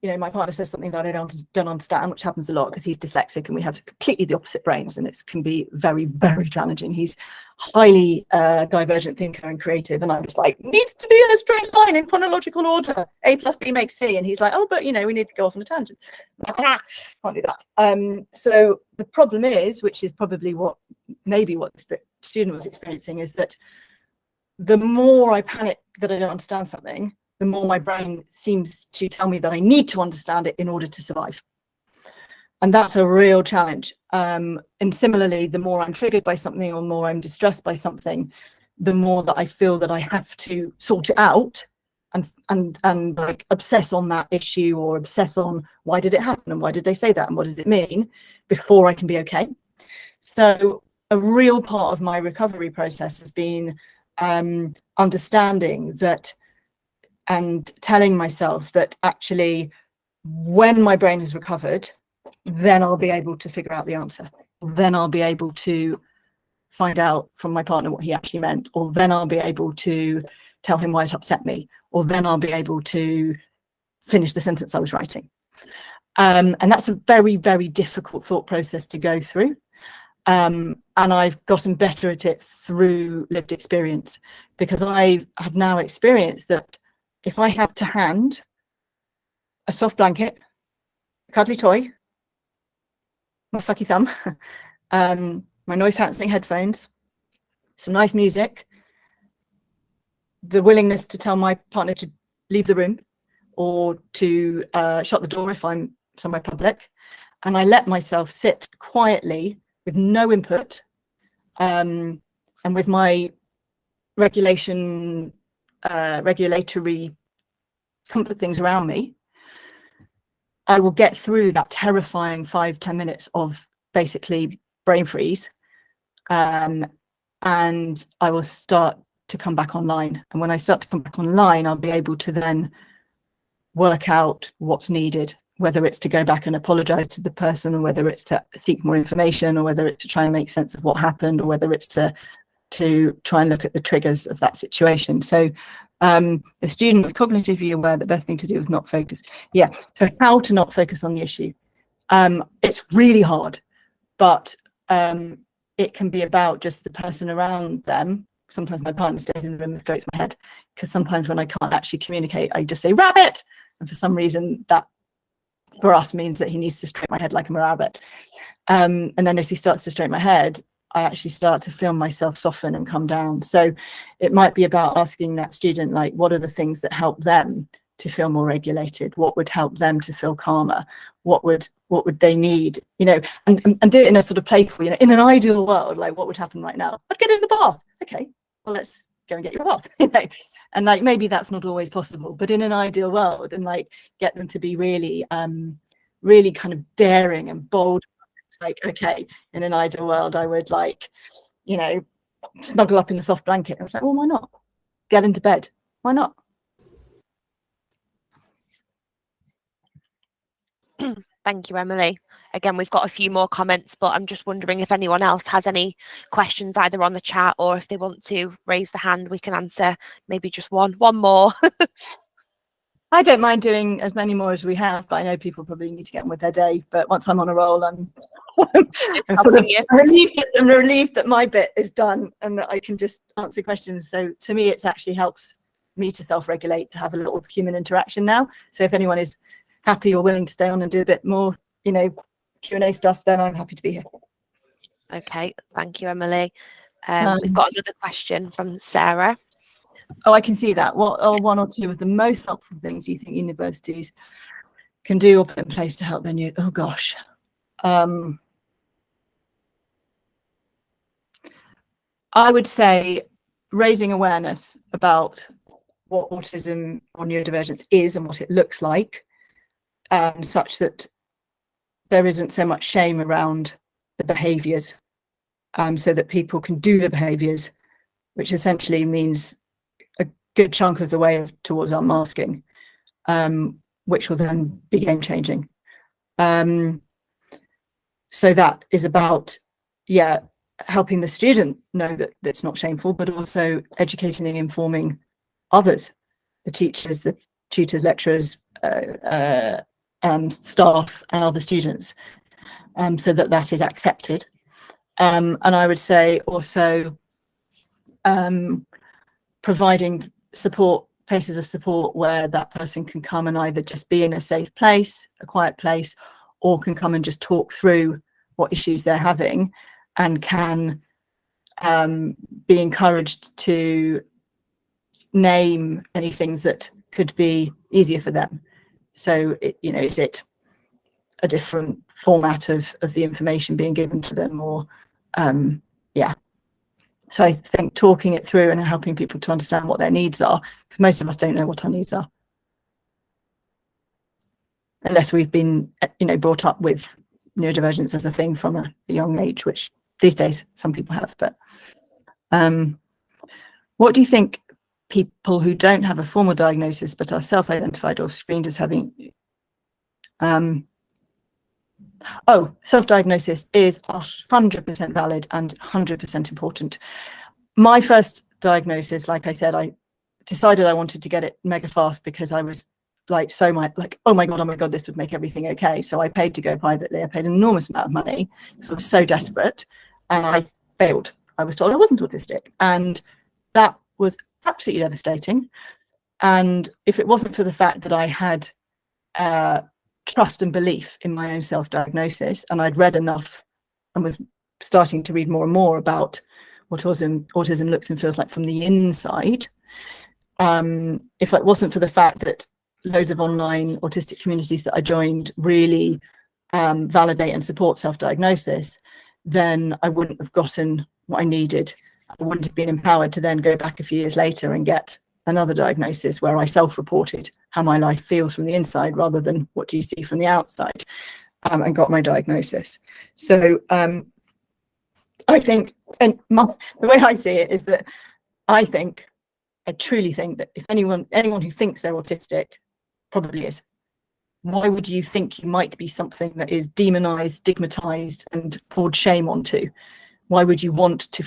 you know, my partner says something that I don't understand, which happens a lot because he's dyslexic and we have completely the opposite brains, and it can be very, very challenging. He's highly divergent thinker and creative, and I was like, needs to be in a straight line in chronological order. A plus B makes C, and he's like, oh, but you know, we need to go off on a tangent. Can't do that. So the problem is, which is probably what the student was experiencing, is that the more I panic that I don't understand something, the more my brain seems to tell me that I need to understand it in order to survive. And that's a real challenge. And similarly, the more I'm triggered by something or more I'm distressed by something, the more that I feel that I have to sort it out and like obsess on that issue, or obsess on why did it happen and why did they say that and what does it mean, before I can be okay. So a real part of my recovery process has been understanding that and telling myself that actually when my brain has recovered, then I'll be able to figure out the answer. Then I'll be able to find out from my partner what he actually meant, or then I'll be able to tell him why it upset me, or then I'll be able to finish the sentence I was writing. And that's a very, very difficult thought process to go through. And I've gotten better at it through lived experience, because I have now experienced that if I have to hand a soft blanket, a cuddly toy, my sucky thumb, my noise cancelling headphones, some nice music, the willingness to tell my partner to leave the room or to shut the door if I'm somewhere public, and I let myself sit quietly with no input, and with my regulatory comfort things around me, I will get through that terrifying 5-10 minutes of basically brain freeze, and I will start to come back online. And when I start to come back online, I'll be able to then work out what's needed, whether it's to go back and apologize to the person, or whether it's to seek more information, or whether it's to try and make sense of what happened, or whether it's to try and look at the triggers of that situation. So the student was cognitively aware the best thing to do is not focus. Yeah, so how to not focus on the issue. It's really hard, but it can be about just the person around them. Sometimes my partner stays in the room and strokes my head, because sometimes when I can't actually communicate, I just say rabbit, and for some reason that for us means that he needs to stroke my head like I'm a rabbit. And then as he starts to stroke my head, I actually start to feel myself soften and come down. So it might be about asking that student, like, what are the things that help them to feel more regulated? What would help them to feel calmer? What would they need? You know, and do it in a sort of playful, you know, in an ideal world, like what would happen right now? I'd get in the bath. Okay, well, let's go and get you a bath. You know, and like maybe that's not always possible, but in an ideal world, and like get them to be really, really kind of daring and bold. Like, okay, in an ideal world, I would, like, you know, snuggle up in the soft blanket. I was like, well, why not? Get into bed. Why not? Thank you, Emily. Again, we've got a few more comments, but I'm just wondering if anyone else has any questions either on the chat, or if they want to raise the hand, we can answer maybe just one more. I don't mind doing as many more as we have, but I know people probably need to get on with their day. But once I'm on a roll, I'm relieved that my bit is done and that I can just answer questions. So to me, it actually helps me to self-regulate, to have a little human interaction now. So if anyone is happy or willing to stay on and do a bit more, you know, Q&A stuff, then I'm happy to be here. Okay, thank you, Emily. We've got another question from Sarah. Oh, I can see that. What are one or two of the most helpful things you think universities can do or put in place to help their new? Oh gosh. I would say raising awareness about what autism or neurodivergence is and what it looks like, such that there isn't so much shame around the behaviours, so that people can do the behaviours, which essentially means a good chunk of the way towards unmasking, which will then be game changing. So that is about, helping the student know that it's not shameful, but also educating and informing others, the teachers, the tutors, lecturers, staff and other students, so that that is accepted. And I would say also providing support, places of support where that person can come and either just be in a safe place, a quiet place, or can come and just talk through what issues they're having, and can be encouraged to name any things that could be easier for them. So, is it a different format of the information being given to them, or So I think talking it through and helping people to understand what their needs are, because most of us don't know what our needs are, unless we've been, brought up with neurodivergence as a thing from a young age, which these days some people have. But what do you think people who don't have a formal diagnosis but are self-identified or screened as having self-diagnosis is 100% valid and 100% important. My first diagnosis, like I said, I decided I wanted to get it mega fast because I was oh my god, this would make everything okay. So I paid to go privately. I paid an enormous amount of money because I was so desperate, and I failed. I was told I wasn't autistic, and that was absolutely devastating. And if it wasn't for the fact that I had trust and belief in my own self-diagnosis, and I'd read enough and was starting to read more and more about what autism looks and feels like from the inside, if it wasn't for the fact that loads of online autistic communities that I joined really validate and support self-diagnosis, then I wouldn't have gotten what I needed. I wouldn't have been empowered to then go back a few years later and get another diagnosis where I self-reported how my life feels from the inside rather than what do you see from the outside, and got my diagnosis. So I think, and the way I see it is that I truly think that if anyone who thinks they're autistic probably is. Why would you think you might be something that is demonized, stigmatized, and poured shame onto? Why would you want to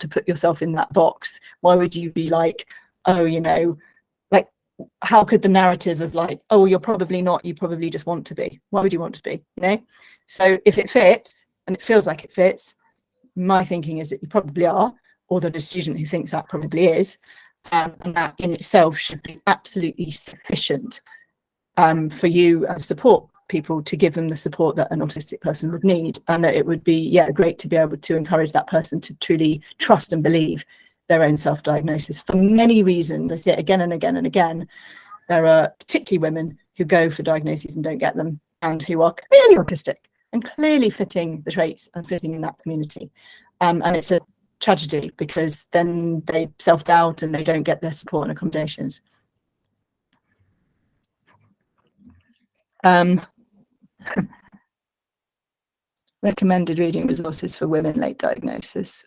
put yourself in that box? Why would you be like, how could the narrative of you're probably not, you probably just want to be? Why would you want to be? So if it fits and it feels like it fits, my thinking is that you probably are, or that a student who thinks that probably is, and that in itself should be absolutely sufficient for you as support people to give them the support that an autistic person would need, and that it would be great to be able to encourage that person to truly trust and believe their own self-diagnosis for many reasons. I see it again and again and again. There are particularly women who go for diagnoses and don't get them, and who are clearly autistic and clearly fitting the traits and fitting in that community, and it's a tragedy because then they self-doubt and they don't get their support and accommodations. Recommended reading resources for women late diagnosis,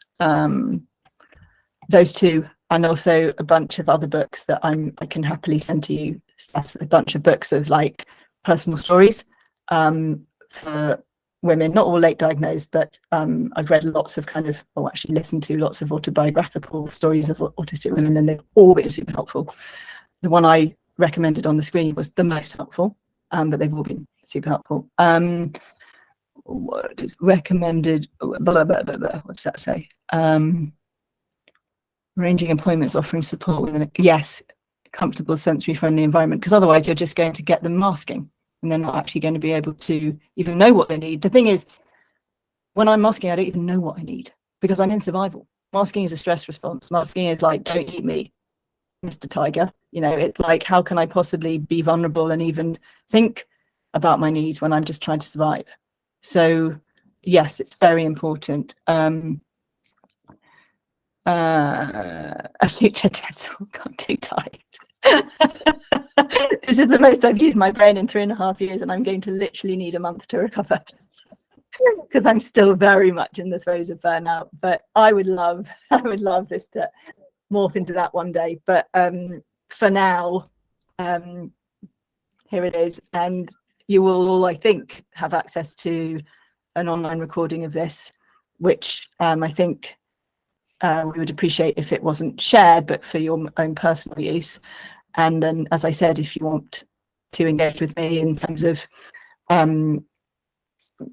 those two, and also a bunch of other books that I can happily send to you, a bunch of books of personal stories for women, not all late diagnosed, but I've read lots of listened to lots of autobiographical stories of autistic women, and they've all been super helpful. The one I recommended on the screen was the most helpful, but they've all been super helpful. What is recommended? Blah, blah, blah, blah, blah. What does that say? Arranging appointments, offering support within comfortable, sensory-friendly environment, because otherwise you're just going to get them masking, and they're not actually going to be able to even know what they need. The thing is, when I'm masking, I don't even know what I need because I'm in survival. Masking is a stress response. Masking is like, don't eat me, Mr. Tiger. It's like, how can I possibly be vulnerable and even think about my needs when I'm just trying to survive? So yes, it's very important. a future TEDx. I'm too tired. This is the most I've used my brain in 3.5 years, and I'm going to literally need a month to recover because I'm still very much in the throes of burnout. But I would love this to morph into that one day. But for now, here it is, and you will all, I think, have access to an online recording of this, which I think we would appreciate if it wasn't shared, but for your own personal use. And then, as I said, if you want to engage with me in terms of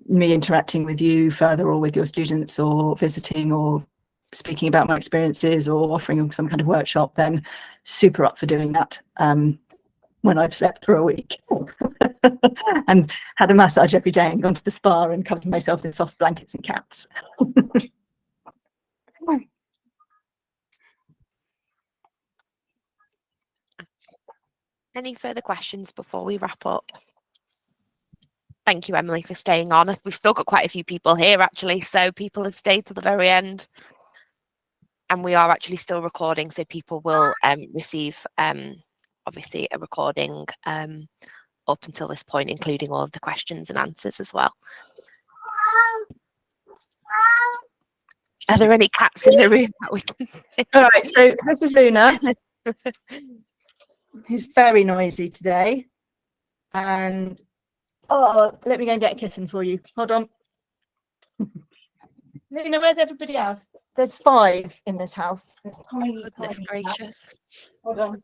me interacting with you further, or with your students, or visiting, or speaking about my experiences, or offering some kind of workshop, then super up for doing that when I've slept for a week and had a massage every day and gone to the spa and covered myself in soft blankets and cats. Any further questions before we wrap up? Thank you, Emily, for staying on. We've still got quite a few people here, actually, so people have stayed to the very end. And we are actually still recording, so people will receive, obviously, a recording up until this point, including all of the questions and answers as well. Are there any cats in the room that we can see? All right, so this is Luna, who's very noisy today. And, oh, let me go and get a kitten for you. Hold on. Luna, where's everybody else? There's 5 in this house. Goodness gracious. Hold on.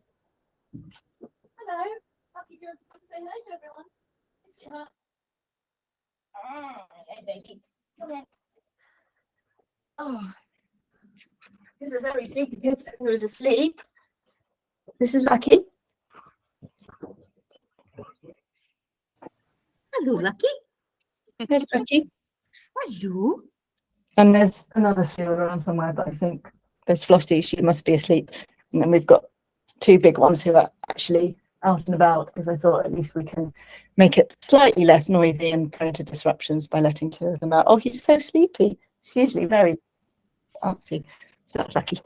Hello. Happy to say hello to everyone. Sweetheart. Hey, baby. Come here. Oh, this is a very sleepy kitten who is asleep. This is Lucky. Hello, Lucky. There's Lucky. Hello. And there's another few around somewhere, but I think there's Flossie. She must be asleep. And then we've got 2 big ones who are actually out and about, because I thought at least we can make it slightly less noisy and prone to disruptions by letting 2 of them out. Oh, he's so sleepy. He's usually very artsy. So that's Lucky.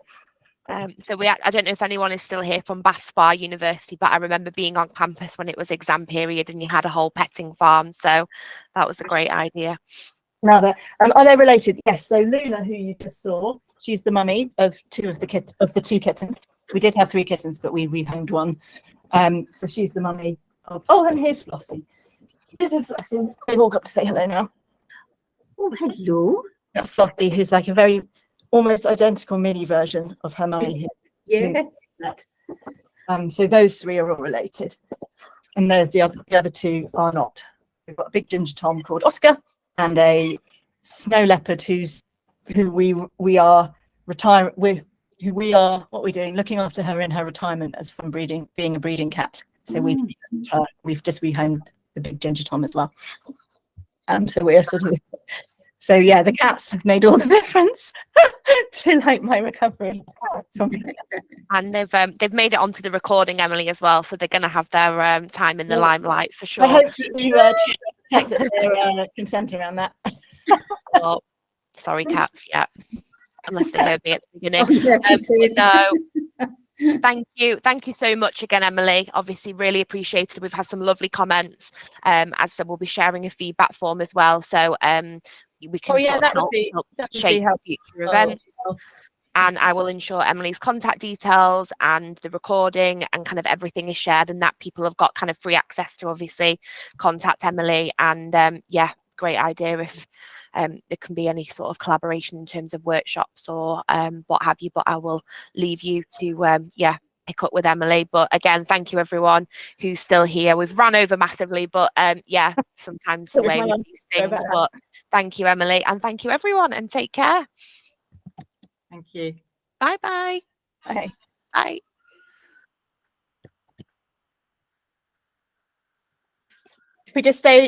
So I don't know if anyone is still here from Bath Spa University, but I remember being on campus when it was exam period and you had a whole petting farm. So that was a great idea. Now that are they related? Yes. So Luna, who you just saw, she's the mummy of 2 of the 2 kittens. We did have 3 kittens, but we rehomed 1. So she's the mummy of. Oh, and here's Flossie. This is Flossie. They've all got to say hello now. Oh, hello. That's Flossie, who's like a very almost identical mini version of her mummy. Yeah. So those 3 are all related, and there's the other 2 are not. We've got a big ginger Tom called Oscar, and a snow leopard who we are retiring with. Who we are, what we're doing, looking after her in her retirement as from being a breeding cat. So we've just rehomed the big ginger Tom as well. So we're sort of. So yeah, the cats have made all the difference to like my recovery. And they've made it onto the recording, Emily, as well. So they're going to have their time in the limelight for sure. I hope that you check that they're consenting around that. Oh, sorry, cats. Yeah, unless they heard me at the beginning. No. Thank you so much again, Emily. Obviously really appreciate it. We've had some lovely comments. As I said, we'll be sharing a feedback form as well, so we can help shape future events. And I will ensure Emily's contact details and the recording and kind of everything is shared, and that people have got kind of free access to obviously contact Emily. And yeah, great idea if there can be any sort of collaboration in terms of workshops or what have you, but I will leave you to pick up with Emily. But again, thank you everyone who's still here. We've run over massively, but yeah, sometimes the way with these things. But thank you, Emily, and thank you everyone, and take care. Thank you. Bye-bye. Bye. Bye. If we just stay